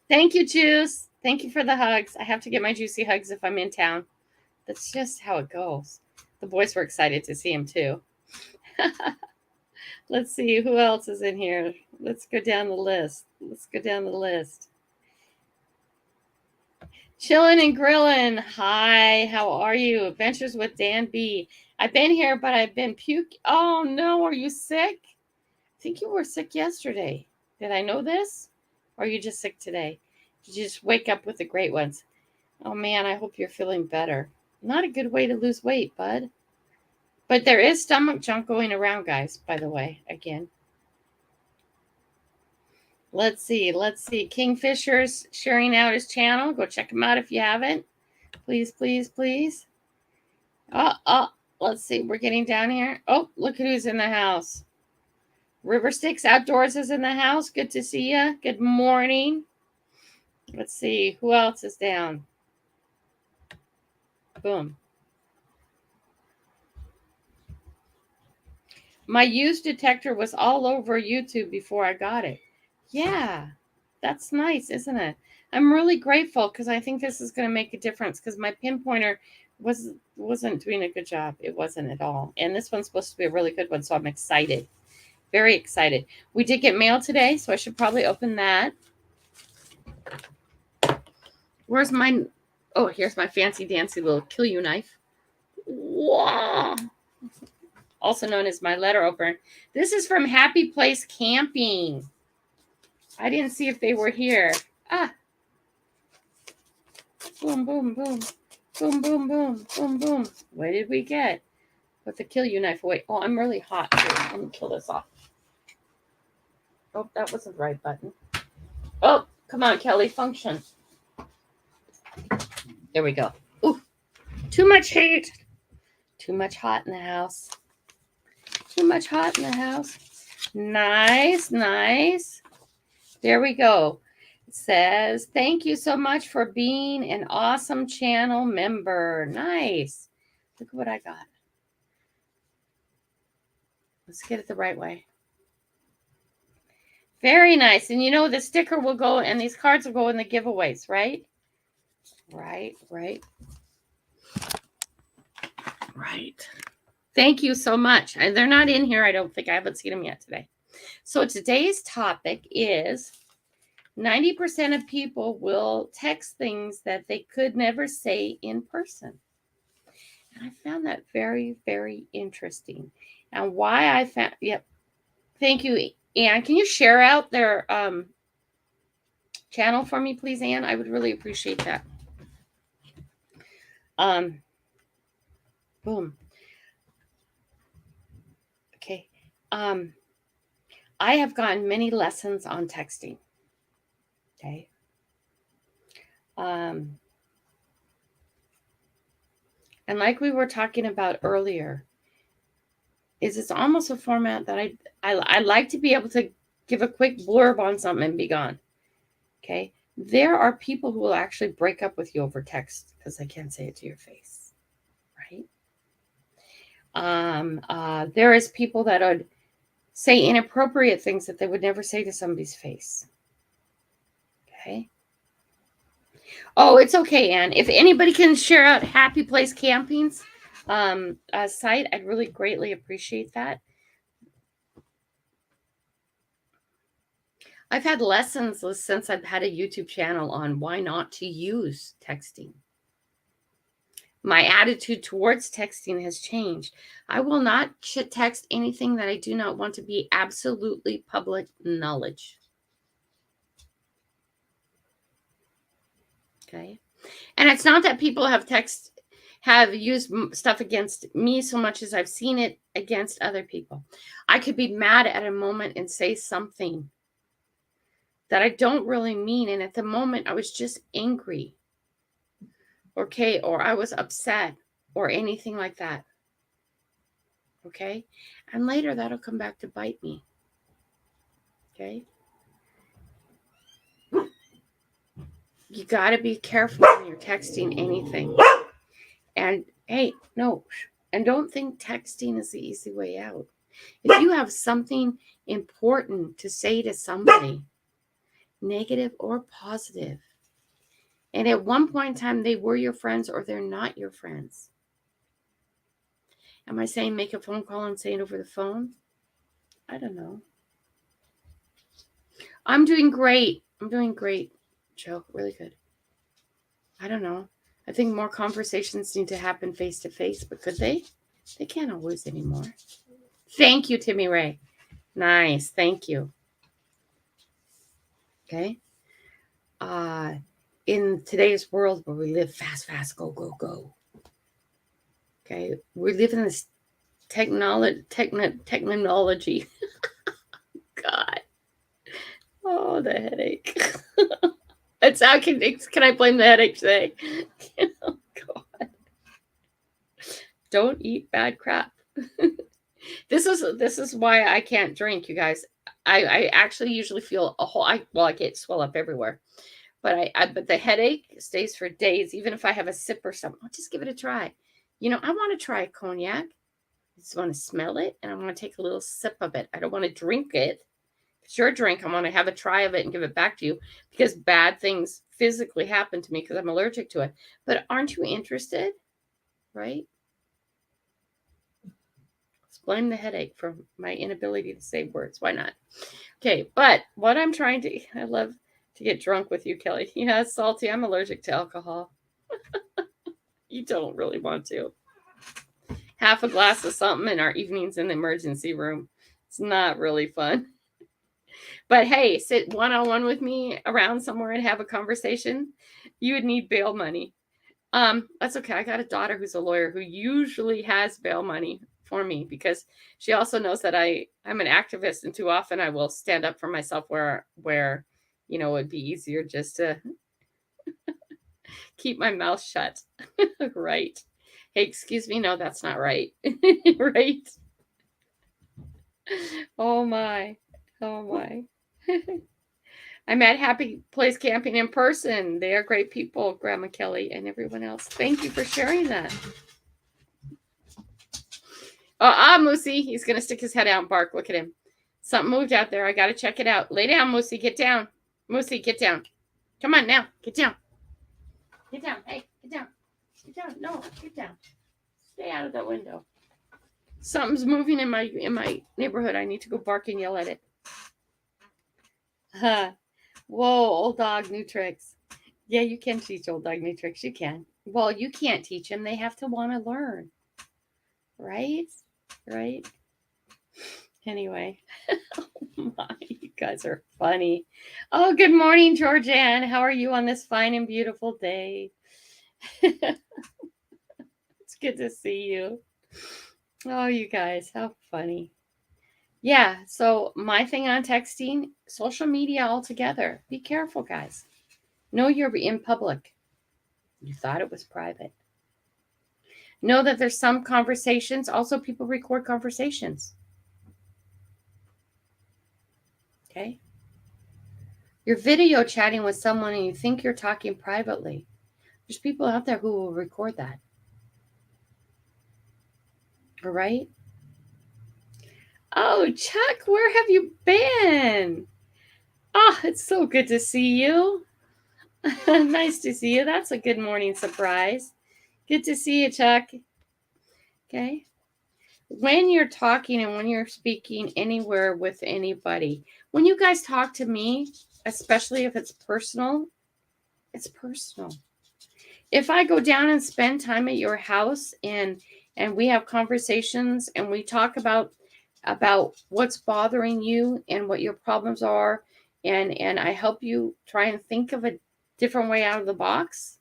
Thank you, Juice. Thank you for the hugs. I have to get my juicy hugs if I'm in town. That's just how it goes. The boys were excited to see him too. Let's see who else is in here. Let's go down the list. Chilling and grilling. Hi, how are you? Adventures with Dan B. I've been here, but I've been puke. Oh no, are you sick? I think you were sick yesterday. Did I know this? Or are you just sick today? Did you just wake up with the great ones? Oh man, I hope you're feeling better. Not a good way to lose weight, bud. But there is stomach junk going around, guys, by the way, again. Let's see. Kingfisher's sharing out his channel. Go check him out if you haven't. Please. Let's see. We're getting down here. Oh, look at who's in the house. River Sticks Outdoors is in the house. Good to see you. Good morning. Let's see. Who else is down? Boom. My used detector was all over YouTube before I got it. Yeah, that's nice, isn't it? I'm really grateful because I think this is going to make a difference because my pinpointer wasn't doing a good job. It wasn't at all. And this one's supposed to be a really good one, so I'm excited. Very excited. We did get mail today, so I should probably open that. Where's my... Oh, here's my fancy dancy little kill you knife. Wow. Also known as my letter opener. This is from Happy Place Camping. I didn't see if they were here. Boom, boom, boom. Boom, boom, boom. Boom, boom. What did we get? With the kill you knife. Wait. Oh, I'm really hot. Here, let me kill this off. Oh, that wasn't the right button. Oh, come on, Kelly. Function. There we go. Ooh, too much heat. Too much hot in the house. Nice. There we go. It says, thank you so much for being an awesome channel member. Nice. Look at what I got. Let's get it the right way. Very nice. And you know, the sticker will go and these cards will go in the giveaways, right? Right. Thank you so much. And they're not in here. I don't think I haven't seen them yet today. So today's topic is 90% of people will text things that they could never say in person. And I found that very, very interesting. And why I found, yep. Thank you, Anne. Can you share out their channel for me, please, Anne? I would really appreciate that. Boom. Okay. I have gotten many lessons on texting. Okay. And like we were talking about earlier, it's almost a format that I like to be able to give a quick blurb on something and be gone. Okay. There are people who will actually break up with you over text because they can't say it to your face. Right. There is people that would say inappropriate things that they would never say to somebody's face. Okay. Oh, it's okay, Anne. If anybody can share out Happy Place Camping's site, I'd really greatly appreciate that. I've had lessons since I've had a YouTube channel on why not to use texting. My attitude towards texting has changed. I will not text anything that I do not want to be absolutely public knowledge. Okay. And it's not that people have used stuff against me so much as I've seen it against other people. I could be mad at a moment and say something that I don't really mean. And at the moment, I was just angry. Okay. Or I was upset or anything like that. Okay. And later that'll come back to bite me. Okay. You got to be careful when you're texting anything. And hey, no. And don't think texting is the easy way out. If you have something important to say to somebody, negative or positive, and at one point in time they were your friends or they're not your friends. Am I saying make a phone call and say it over the phone? I don't know. I'm doing great. Joe. Really good. I don't know. I think more conversations need to happen face to face, but could they? They can't always anymore. Thank you, Timmy Ray. Nice. Thank you. Okay. In today's world where we live fast, go, go, go. Okay. We live in this technology. God. Oh, the headache. Can I blame the headache today? Oh, God. Don't eat bad crap. This is why I can't drink, you guys. I actually usually feel I get swell up everywhere. But but the headache stays for days, even if I have a sip or something. I'll just give it a try. I want to try cognac. I just want to smell it and I want to take a little sip of it. I don't want to drink it. It's your drink. I want to have a try of it and give it back to you because bad things physically happen to me because I'm allergic to it. But aren't you interested? Right? Let's blame the headache for my inability to say words. Why not? Okay, but what I'm trying to, I love to get drunk with you, Kelly. Yeah, salty. I'm allergic to alcohol. You don't really want to. Half a glass of something in our evenings in the emergency room. It's not really fun. But hey, sit one-on-one with me around somewhere and have a conversation. You would need bail money. That's okay. I got a daughter who's a lawyer who usually has bail money for me because she also knows that I'm an activist and too often I will stand up for myself where it would be easier just to keep my mouth shut. Right. Hey, excuse me. No, that's not right. Right. Oh my. I'm at Happy Place Camping in person. They are great people, Grandma Kelly and everyone else. Thank you for sharing that. Moosey. He's going to stick his head out and bark. Look at him. Something moved out there. I got to check it out. Lay down, Moosey. Get down. Moosey, get down. Come on now. Get down. Get down. Hey, get down. Get down. No, get down. Stay out of the window. Something's moving in my neighborhood. I need to go bark and yell at it. Whoa, old dog, new tricks. Yeah, you can teach old dog new tricks. You can. Well, you can't teach them. They have to want to learn. Right? Right? Anyway. Oh my, you guys are funny. Oh, good morning, Georgianne. How are you on this fine and beautiful day? It's good to see you. Oh, you guys, how funny. Yeah, so my thing on texting, social media altogether. Be careful, guys. Know you're in public. You thought it was private. Know that there's some conversations. Also, people record conversations. Okay? You're video chatting with someone and you think you're talking privately. There's people out there who will record that. All right? Oh, Chuck, where have you been? Oh, it's so good to see you. Nice to see you. That's a good morning surprise. Good to see you, Chuck. Okay. When you're talking and when you're speaking anywhere with anybody, when you guys talk to me, especially if it's personal, it's personal. If I go down and spend time at your house and we have conversations and we talk about what's bothering you and what your problems are, and I help you try and think of a different way out of the box,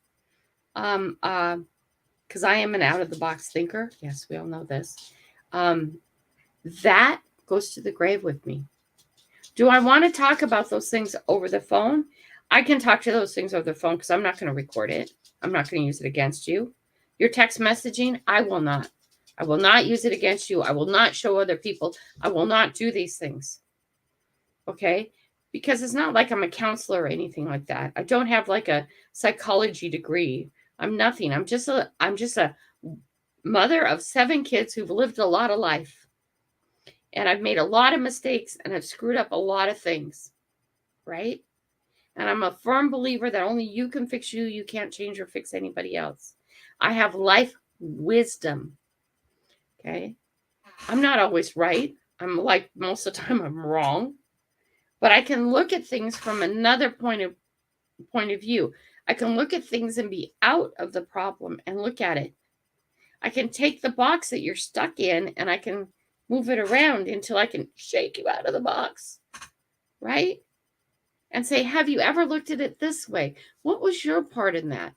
because I am an out of the box thinker. Yes, we all know this. That goes to the grave with me. Do I want to talk about those things over the phone? I can talk to those things over the phone because I'm not going to record it. I'm not going to use it against you. Your text messaging, I will not. I will not use it against you. I will not show other people. I will not do these things. Okay? Because it's not like I'm a counselor or anything like that. I don't have like a psychology degree. I'm nothing. I'm just a mother of 7 kids who've lived a lot of life. And I've made a lot of mistakes and I've screwed up a lot of things. Right? And I'm a firm believer that only you can fix you. You can't change or fix anybody else. I have life wisdom. Okay? I'm not always right. I'm like most of the time I'm wrong. But I can look at things from another point of view. I can look at things and be out of the problem and look at it. I can take the box that you're stuck in and I can move it around until I can shake you out of the box. Right? And say, have you ever looked at it this way? What was your part in that?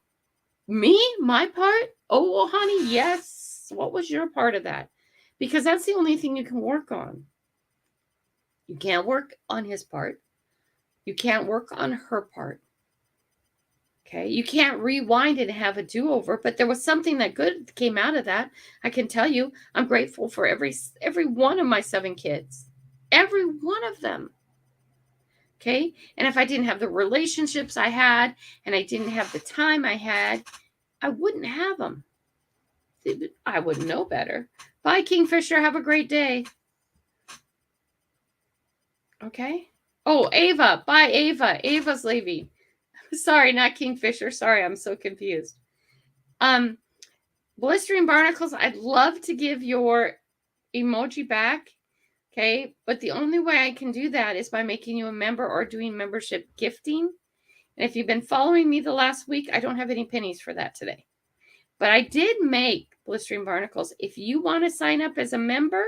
Me? My part? Oh, well, honey, yes. What was your part of that? Because that's the only thing you can work on. You can't work on his part. You can't work on her part. Okay? You can't rewind and have a do-over, but there was something that good came out of that. I can tell you, I'm grateful for every one of my 7 kids. Every one of them. Okay? And if I didn't have the relationships I had and I didn't have the time I had, I wouldn't have them. I would know better. Bye, Kingfisher. Have a great day. Okay? Oh, Ava. Bye, Ava. Ava's leaving. Sorry, not Kingfisher. Sorry, I'm so confused. Blistering Barnacles, I'd love to give your emoji back. Okay? But the only way I can do that is by making you a member or doing membership gifting. And if you've been following me the last week, I don't have any pennies for that today. But I did make Blistering Barnacles. If you want to sign up as a member,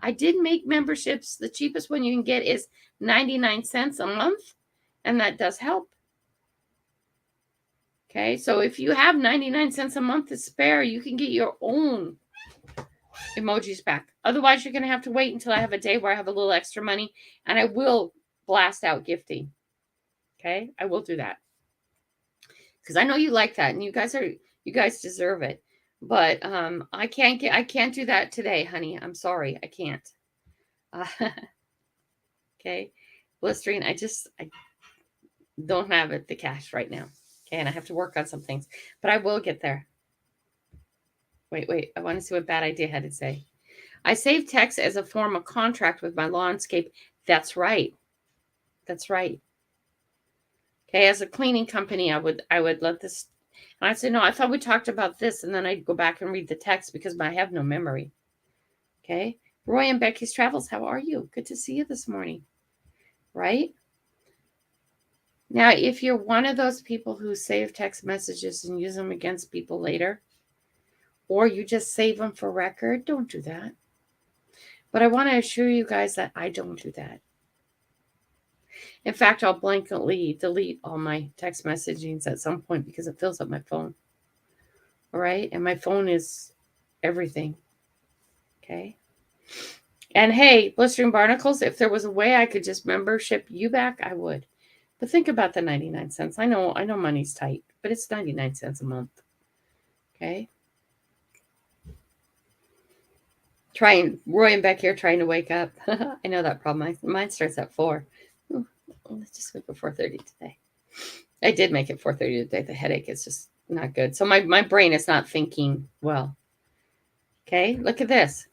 I did make memberships. The cheapest one you can get is 99 cents a month, and that does help. Okay, so if you have 99 cents a month to spare, you can get your own emojis back. Otherwise, you're going to have to wait until I have a day where I have a little extra money, and I will blast out gifting. Okay, I will do that. Because I know you like that, and you guys deserve it. But I can't do that today, honey. I'm sorry, I can't. Okay, Blistering. I don't have the cash right now. Okay, and I have to work on some things, but I will get there. Wait. I want to see what Bad Idea had to say. I save text as a form of contract with my landscape. That's right. That's right. Okay, as a cleaning company, I would let this. And I'd say, no, I thought we talked about this, and then I'd go back and read the text because I have no memory. Okay. Roy and Becky's Travels, how are you? Good to see you this morning. Right? Now, if you're one of those people who save text messages and use them against people later, or you just save them for record, don't do that. But I want to assure you guys that I don't do that. In fact, I'll blankly delete all my text messagings at some point because it fills up my phone. All right? And my phone is everything. Okay? And hey, Blistering Barnacles, if there was a way I could just membership you back, I would. But think about the 99 cents. I know money's tight, but it's 99 cents a month. Okay? Roy and Beck here trying to wake up. I know that problem. Mine starts at 4. Ooh, let's just wake up 4:30 today. I did make it 4:30 today. The headache is just not good. So my brain is not thinking well. Okay, look at this.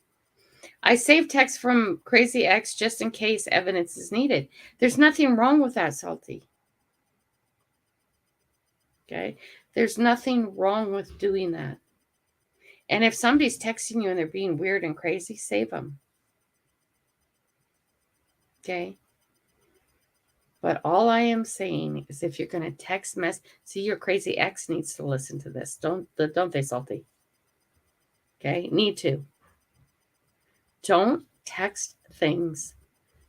I save text from Crazy X just in case evidence is needed. There's nothing wrong with that, Salty. Okay, there's nothing wrong with doing that. And if somebody's texting you and they're being weird and crazy, save them. Okay. But all I am saying is if you're going to text see, your crazy ex needs to listen to this. Don't they, Salty? Okay. Need to. Don't text things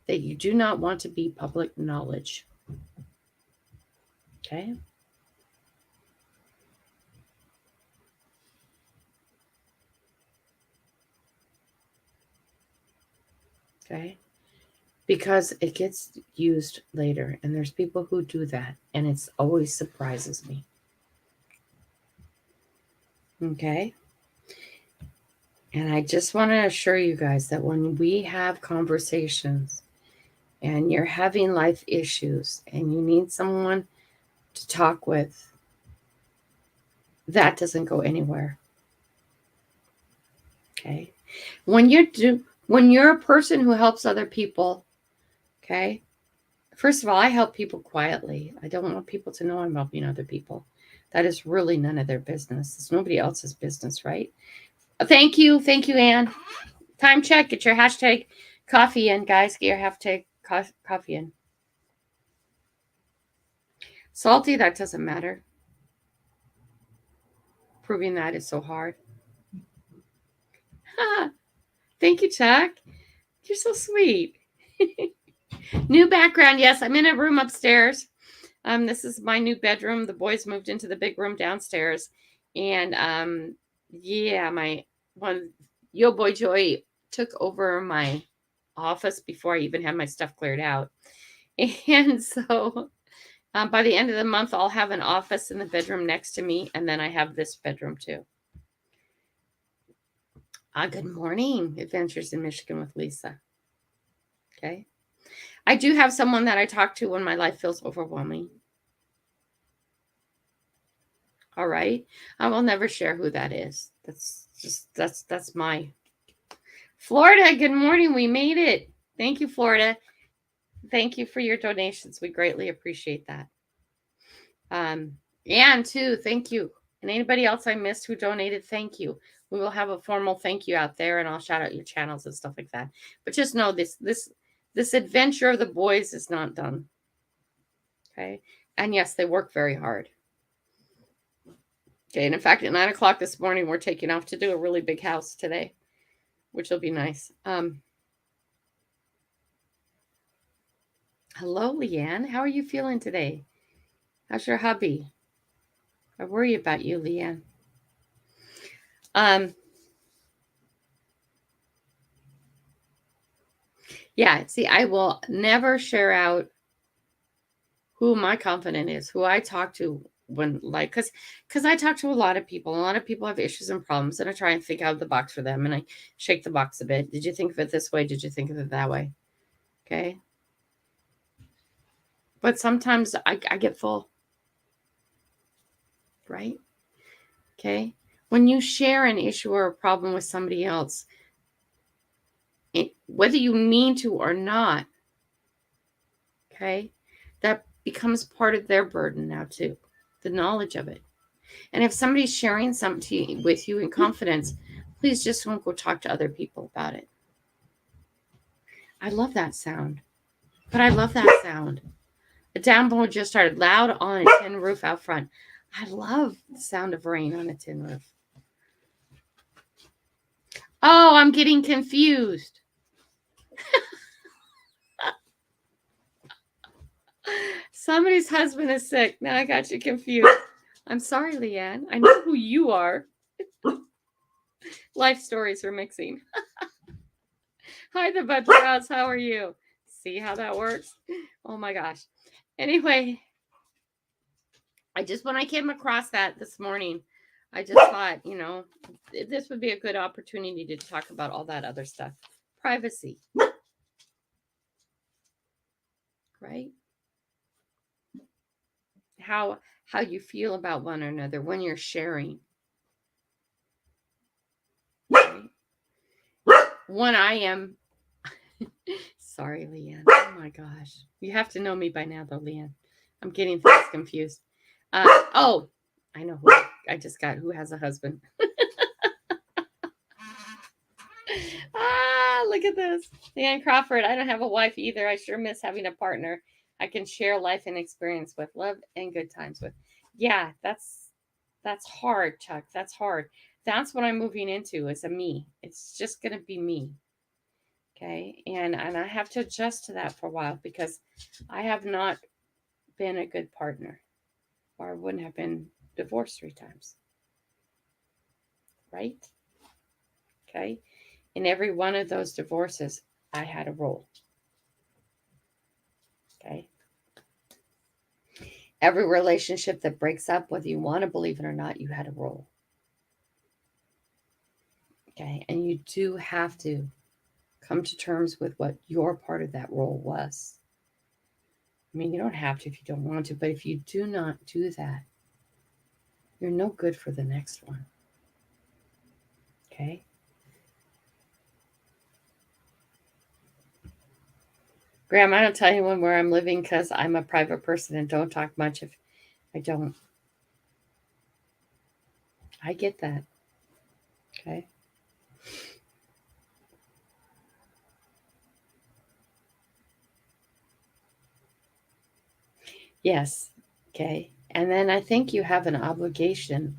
that you do not want to be public knowledge. Okay. Okay. Because it gets used later. And there's people who do that. And it always surprises me. Okay. And I just want to assure you guys that when we have conversations and you're having life issues and you need someone to talk with, that doesn't go anywhere. Okay. When you're a person who helps other people, okay, first of all, I help people quietly. I don't want people to know I'm helping other people. That is really none of their business. It's nobody else's business, right? Thank you, Anne. Time check. Get your hashtag coffee in, guys. Get your hashtag coffee in. Salty, that doesn't matter. Proving that is so hard. Thank you, Chuck. You're so sweet. New background. Yes, I'm in a room upstairs. This is my new bedroom. The boys moved into the big room downstairs. And yeah, my one Yo Boy Joy took over my office before I even had my stuff cleared out. And so by the end of the month, I'll have an office in the bedroom next to me. And then I have this bedroom too. Good morning, Adventures in Michigan with Lisa. Okay. I do have someone that I talk to when my life feels overwhelming. All right. I will never share who that is. That's my Florida. Good morning. We made it. Thank you, Florida. Thank you for your donations. We greatly appreciate that. And too, thank you. And anybody else I missed who donated, thank you. We will have a formal thank you out there, and I'll shout out your channels and stuff like that. But just know this adventure of the boys is not done. Okay. And yes, they work very hard. Okay. And in fact, at 9 o'clock this morning, we're taking off to do a really big house today, which will be nice. Hello, Leanne. How are you feeling today? How's your hubby? I worry about you, Leanne. Yeah, see, I will never share out who my confidant is, who I talk to when, like, because I talk to a lot of people. A lot of people have issues and problems, and I try and think out of the box for them, and I shake the box a bit. Did you think of it this way? Did you think of it that way? Okay. But sometimes I get full. Right? Okay. When you share an issue or a problem with somebody else, whether you mean to or not, okay, that becomes part of their burden now too, the knowledge of it. And if somebody's sharing something with you in confidence, Please just don't go talk to other people about it. I love that sound. But I love that sound. A downpour just started loud on a tin roof out front. I love the sound of rain on a tin roof. Oh, I'm getting confused. Somebody's husband is sick. Now I got you confused. I'm sorry, Leanne. I know who you are. Life stories are mixing. Hi, the Bud Browse. How are you? See how that works? Oh my gosh. Anyway, when I came across that this morning, I just thought, this would be a good opportunity to talk about all that other stuff. Privacy. Right? How you feel about one another when you're sharing. Right? When I am sorry, Leanne. Oh my gosh. You have to know me by now though, Leanne. I'm getting things confused. Oh, I know who I just got who has a husband. Look at this. Leanne Crawford, I don't have a wife either. I sure miss having a partner I can share life and experience with, love and good times with. Yeah, that's hard, Chuck. That's hard. That's what I'm moving into is a me. It's just going to be me. Okay? And I have to adjust to that for a while because I have not been a good partner or I wouldn't have been divorced 3 times. Right? Okay? In every one of those divorces, I had a role. Okay? Every relationship that breaks up, whether you want to believe it or not, you had a role. Okay? And you do have to come to terms with what your part of that role was. I mean, you don't have to if you don't want to, but if you do not do that, you're no good for the next one. Okay? Graham, I don't tell anyone where I'm living because I'm a private person and don't talk much if I don't. I get that. Okay? Yes. Okay. And then I think you have an obligation.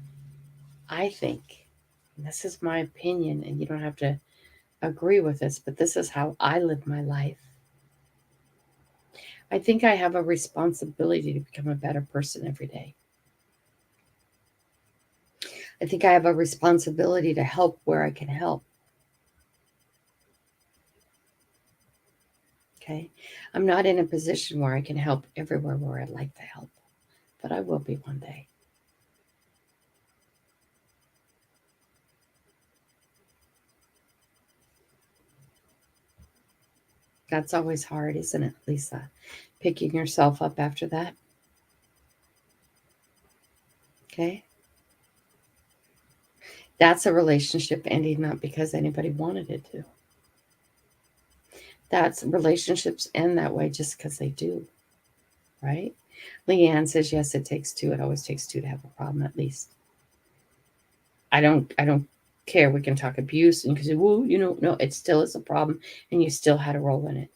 I think, and this is my opinion, and you don't have to agree with this, but this is how I live my life. I think I have a responsibility to become a better person every day. I think I have a responsibility to help where I can help. Okay. I'm not in a position where I can help everywhere where I'd like to help, but I will be one day. That's always hard, isn't it, Lisa? Picking yourself up after that. Okay. That's a relationship ending not because anybody wanted it to. That's relationships end that way just because they do. Right? Leanne says, yes, it takes 2. It always takes 2 to have a problem, at least. I don't care. We can talk abuse and you can say, well, no, it still is a problem and you still had a role in it.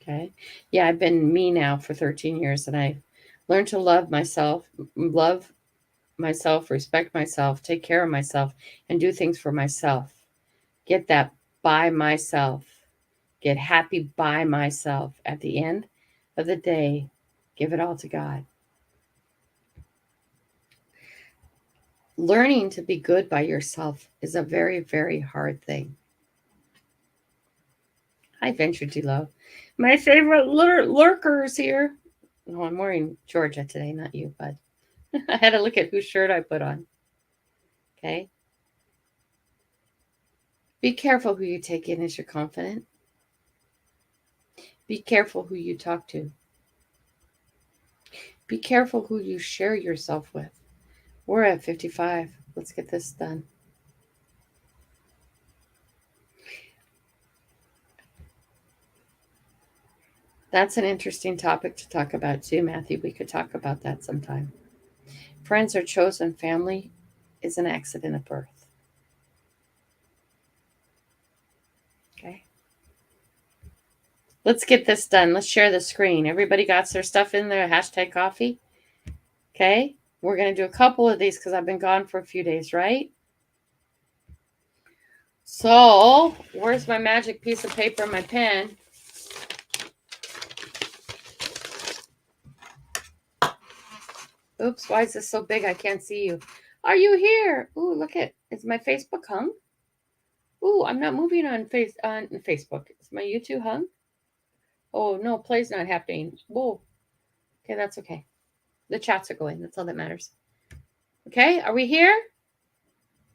Okay. Yeah, I've been me now for 13 years and I learned to love myself, respect myself, take care of myself, and do things for myself. Get that by myself. Get happy by myself. At the end of the day, give it all to God. Learning to be good by yourself is a very, very hard thing. Hi, Venture to Low. My favorite lurkers here. No, I'm wearing Georgia today, not you, bud. I had to look at whose shirt I put on. Okay. Be careful who you take in as your confidant. Be careful who you talk to. Be careful who you share yourself with. We're at 55. Let's get this done. That's an interesting topic to talk about too, Matthew. We could talk about that sometime. Friends are chosen, family is an accident of birth. Okay. Let's get this done. Let's share the screen. Everybody got their stuff in there? Hashtag coffee. Okay. We're going to do a couple of these because I've been gone for a few days, right? So, where's my magic piece of paper and my pen? Oops, why is this so big? I can't see you. Are you here? Ooh, look at, is my Facebook hung? Ooh, I'm not moving on Facebook. Is my YouTube hung? Oh, no, play's not happening. Whoa. Okay, that's okay. The chats are going. That's all that matters. Okay, are we here?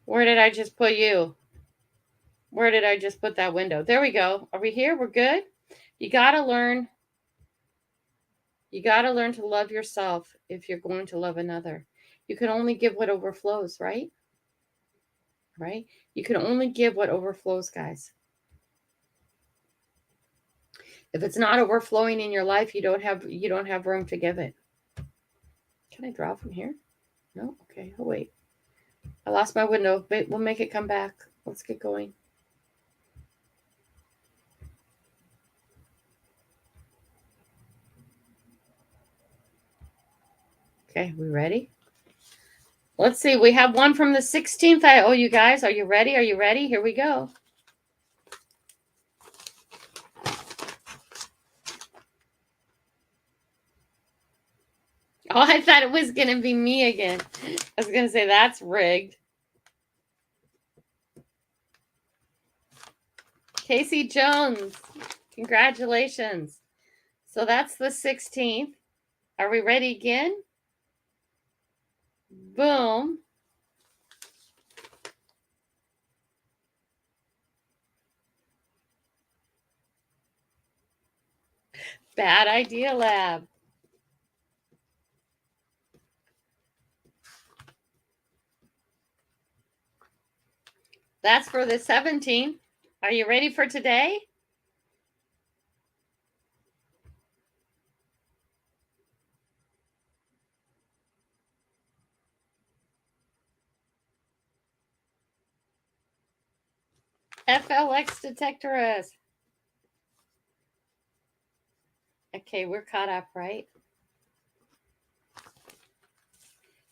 Where did I just put you? Where did I just put that window? There we go. Are we here? We're good? You got to learn. You got to learn to love yourself if you're going to love another. You can only give what overflows, right? Right? You can only give what overflows, guys. If it's not overflowing in your life, you don't have room to give it. Can I draw from here? No? Okay. Oh, wait. I lost my window. But we'll make it come back. Let's get going. Okay, we ready? Let's see. We have one from the 16th. I owe you guys. Are you ready? Are you ready? Here we go. Oh, I thought it was going to be me again. I was going to say that's rigged. Casey Jones, congratulations. So that's the 16th. Are we ready again? Boom. Bad idea, lab. That's for the 17th. Are you ready for today? FLX detectorist. Okay, we're caught up, right?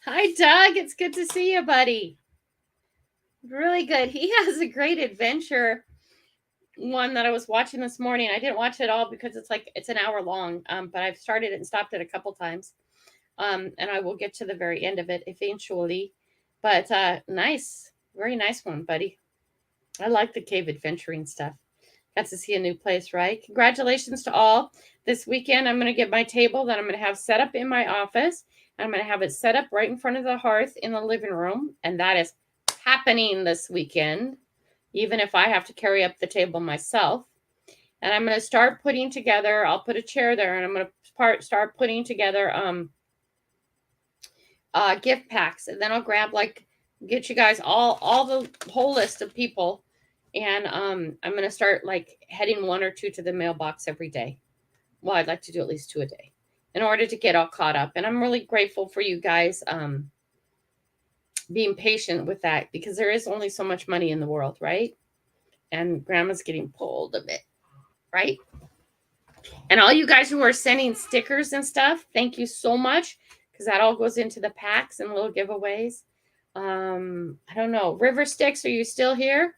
Hi, Doug. It's good to see you, buddy. Really good. He has a great adventure one that I was watching this morning. I didn't watch it all because it's an hour long, but I've started it and stopped it a couple times. And I will get to the very end of it eventually. But nice. Very nice one, buddy. I like the cave adventuring stuff. Got to see a new place, right? Congratulations to all. This weekend, I'm going to get my table that I'm going to have set up in my office. I'm going to have it set up right in front of the hearth in the living room. And that is happening this weekend, even if I have to carry up the table myself. And I'm going to start putting together, I'll put a chair there, and I'm going to start putting together gift packs. And then I'll grab, get you guys all the whole list of people. And I'm going to start heading one or two to the mailbox every day. Well, I'd like to do at least 2 a day in order to get all caught up. And I'm really grateful for you guys being patient with that, because there is only so much money in the world, right? And grandma's getting pulled a bit, right? And all you guys who are sending stickers and stuff, thank you so much, because that all goes into the packs and little giveaways. I don't know. River Sticks, are you still here?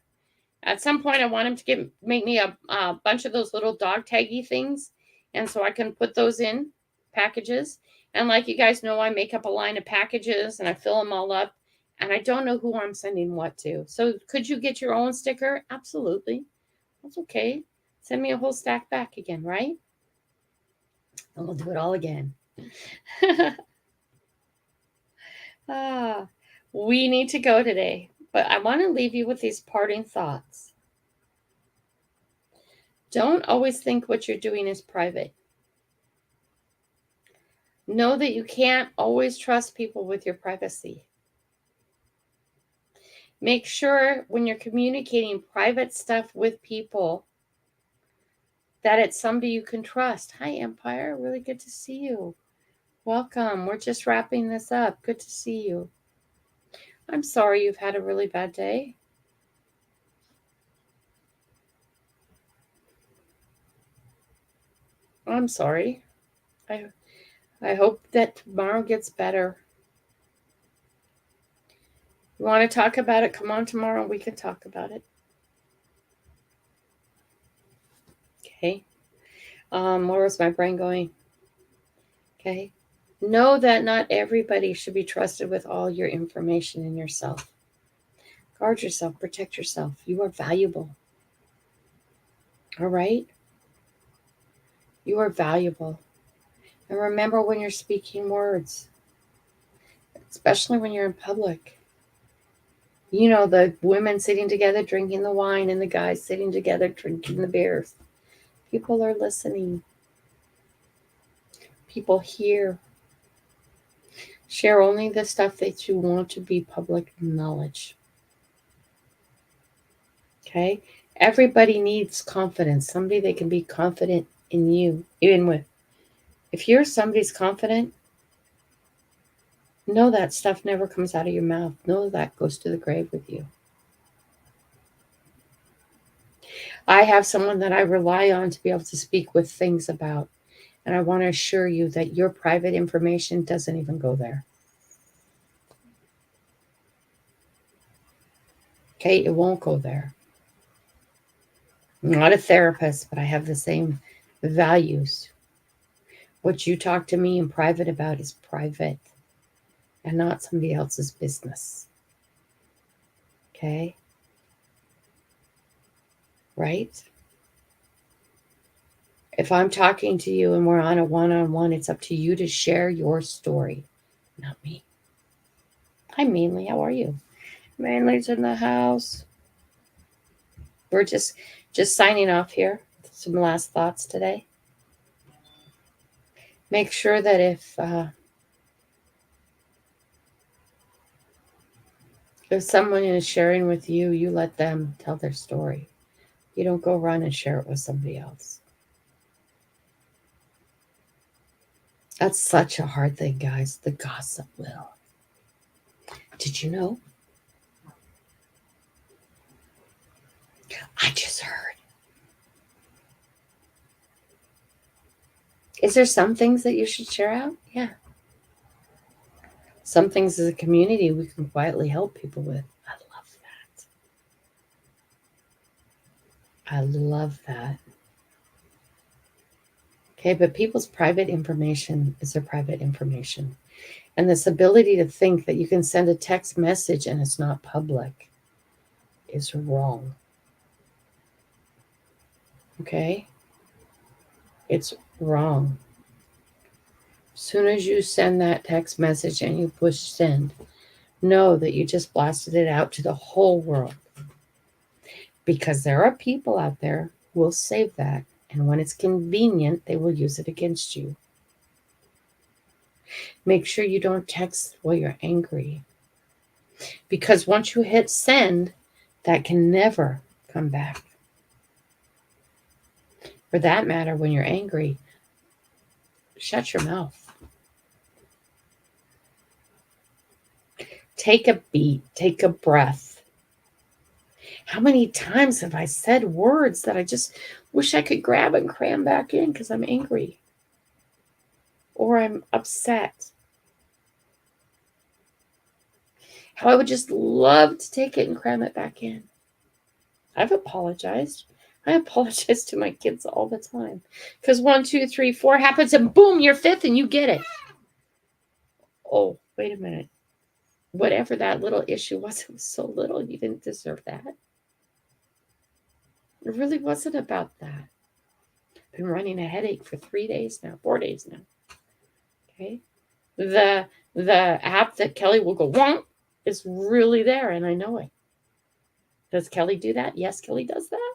At some point, I want him to make me a bunch of those little dog taggy things, and so I can put those in packages. And like you guys know, I make up a line of packages and I fill them all up, and I don't know who I'm sending what to. So could you get your own sticker? Absolutely. That's okay. Send me a whole stack back again, right? And we'll do it all again. We need to go today, but I want to leave you with these parting thoughts. Don't always think what you're doing is private. Know that you can't always trust people with your privacy. Make sure when you're communicating private stuff with people that it's somebody you can trust. Hi, Empire. Really good to see you. Welcome. We're just wrapping this up. Good to see you. I'm sorry you've had a really bad day. I'm sorry. I hope that tomorrow gets better. You want to talk about it? Come on tomorrow. We can talk about it. Okay. Where was my brain going? Okay. Know that not everybody should be trusted with all your information in yourself. Guard yourself, protect yourself. You are valuable. All right? You are valuable. And remember when you're speaking words, especially when you're in public. You know, the women sitting together drinking the wine and the guys sitting together drinking the beers. People are listening. People hear. Share only the stuff that you want to be public knowledge. Okay? Everybody needs confidence. Somebody that can be confident in you, even with. If you're somebody's confident, know that stuff never comes out of your mouth. Know that goes to the grave with you. I have someone that I rely on to be able to speak with things about. And I want to assure you that your private information doesn't even go there. Okay, it won't go there. I'm not a therapist, but I have the same values. What you talk to me in private about is private and not somebody else's business. Okay? Right? If I'm talking to you and we're on a one-on-one, it's up to you to share your story, not me. Hi, Mainly. How are you? Mainly's in the house. We're just signing off here. Some last thoughts today. Make sure that if someone is sharing with you, you let them tell their story. You don't go run and share it with somebody else. That's such a hard thing, guys. The gossip will. Did you know? I just heard. Is there some things that you should share out? Yeah. Some things as a community we can quietly help people with. I love that. I love that. Okay, but people's private information is their private information. And this ability to think that you can send a text message and it's not public is wrong. Okay? It's wrong. As soon as you send that text message and you push send, know that you just blasted it out to the whole world. Because there are people out there who will save that. And when it's convenient, they will use it against you. Make sure you don't text while you're angry. Because once you hit send, that can never come back. For that matter, when you're angry, shut your mouth. Take a beat, take a breath. How many times have I said words that I just wish I could grab and cram back in because I'm angry or I'm upset? How I would just love to take it and cram it back in. I've apologized. I apologize to my kids all the time because 1, 2, 3, 4 happens and boom, you're fifth and you get it. Oh, wait a minute. Whatever that little issue was, it was so little. You didn't deserve that. It really wasn't about that. I've been running a headache for 3 days now, 4 days now. Okay. The app that Kelly will go wonk is really there, and I know it. Does Kelly do that? Yes, Kelly does that.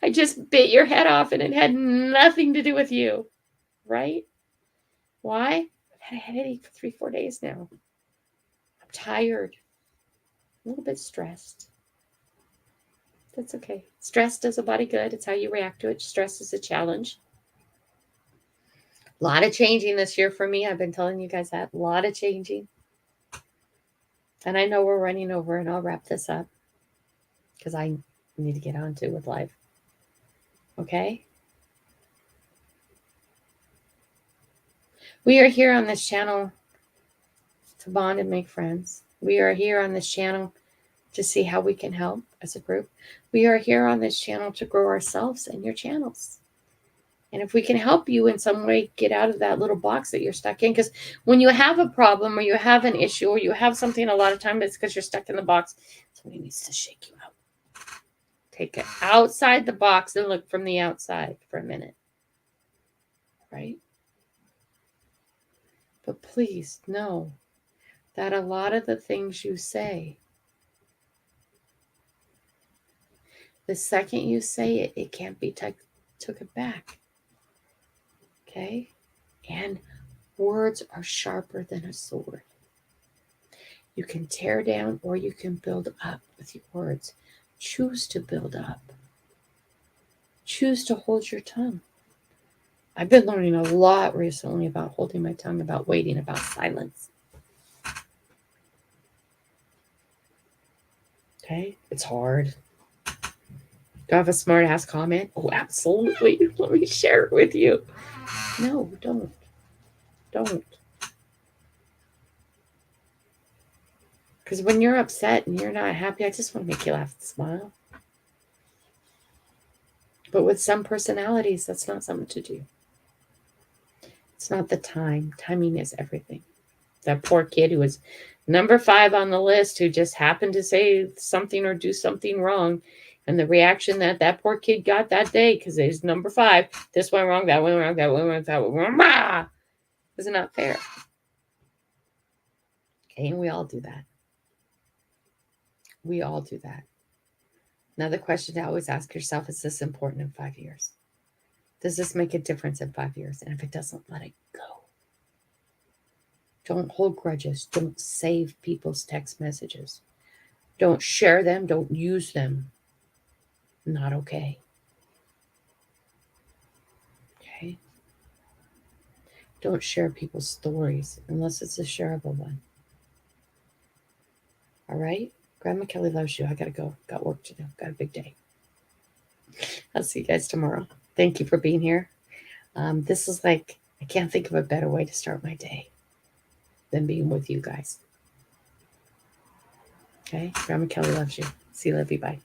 I just bit your head off and it had nothing to do with you. Right? Why? I've had a headache for 3, 4 days now. I'm tired. A little bit stressed. That's okay. Stress does a body good. It's how you react to it. Stress is a challenge. A lot of changing this year for me. I've been telling you guys that. A lot of changing. And I know we're running over, and I'll wrap this up because I need to get on to with life. Okay? We are here on this channel to bond and make friends. We are here on this channel to see how we can help as a group. We are here on this channel to grow ourselves and your channels. And if we can help you in some way get out of that little box that you're stuck in, because when you have a problem or you have an issue or you have something, a lot of time it's because you're stuck in the box. Somebody needs to shake you out. Take it outside the box and look from the outside for a minute. Right? But please know that a lot of the things you say, the second you say it, it can't be took it back. Okay? And words are sharper than a sword. You can tear down or you can build up with your words. Choose to build up. Choose to hold your tongue. I've been learning a lot recently about holding my tongue, about waiting, about silence. Okay? It's hard. Do I have a smart ass comment? Oh, absolutely. Let me share it with you. No, don't. Don't. Because when you're upset and you're not happy, I just want to make you laugh and smile. But with some personalities, that's not something to do. It's not the time. Timing is everything. That poor kid who was number 5 on the list who just happened to say something or do something wrong. And the reaction that poor kid got that day, because he's number 5, this went wrong, that went wrong, that went wrong, that went wrong. Was not fair. Okay, and we all do that. We all do that. Another question to always ask yourself, is this important in 5 years? Does this make a difference in 5 years? And if it doesn't, let it go. Don't hold grudges. Don't save people's text messages. Don't share them. Don't use them. Not okay. Okay? Don't share people's stories unless it's a shareable one. All right? Grandma Kelly loves you. I got to go. Got work to do. Got a big day. I'll see you guys tomorrow. Thank you for being here. This is like, I can't think of a better way to start my day than being with you guys. Okay? Grandma Kelly loves you. See you, Livy. Bye.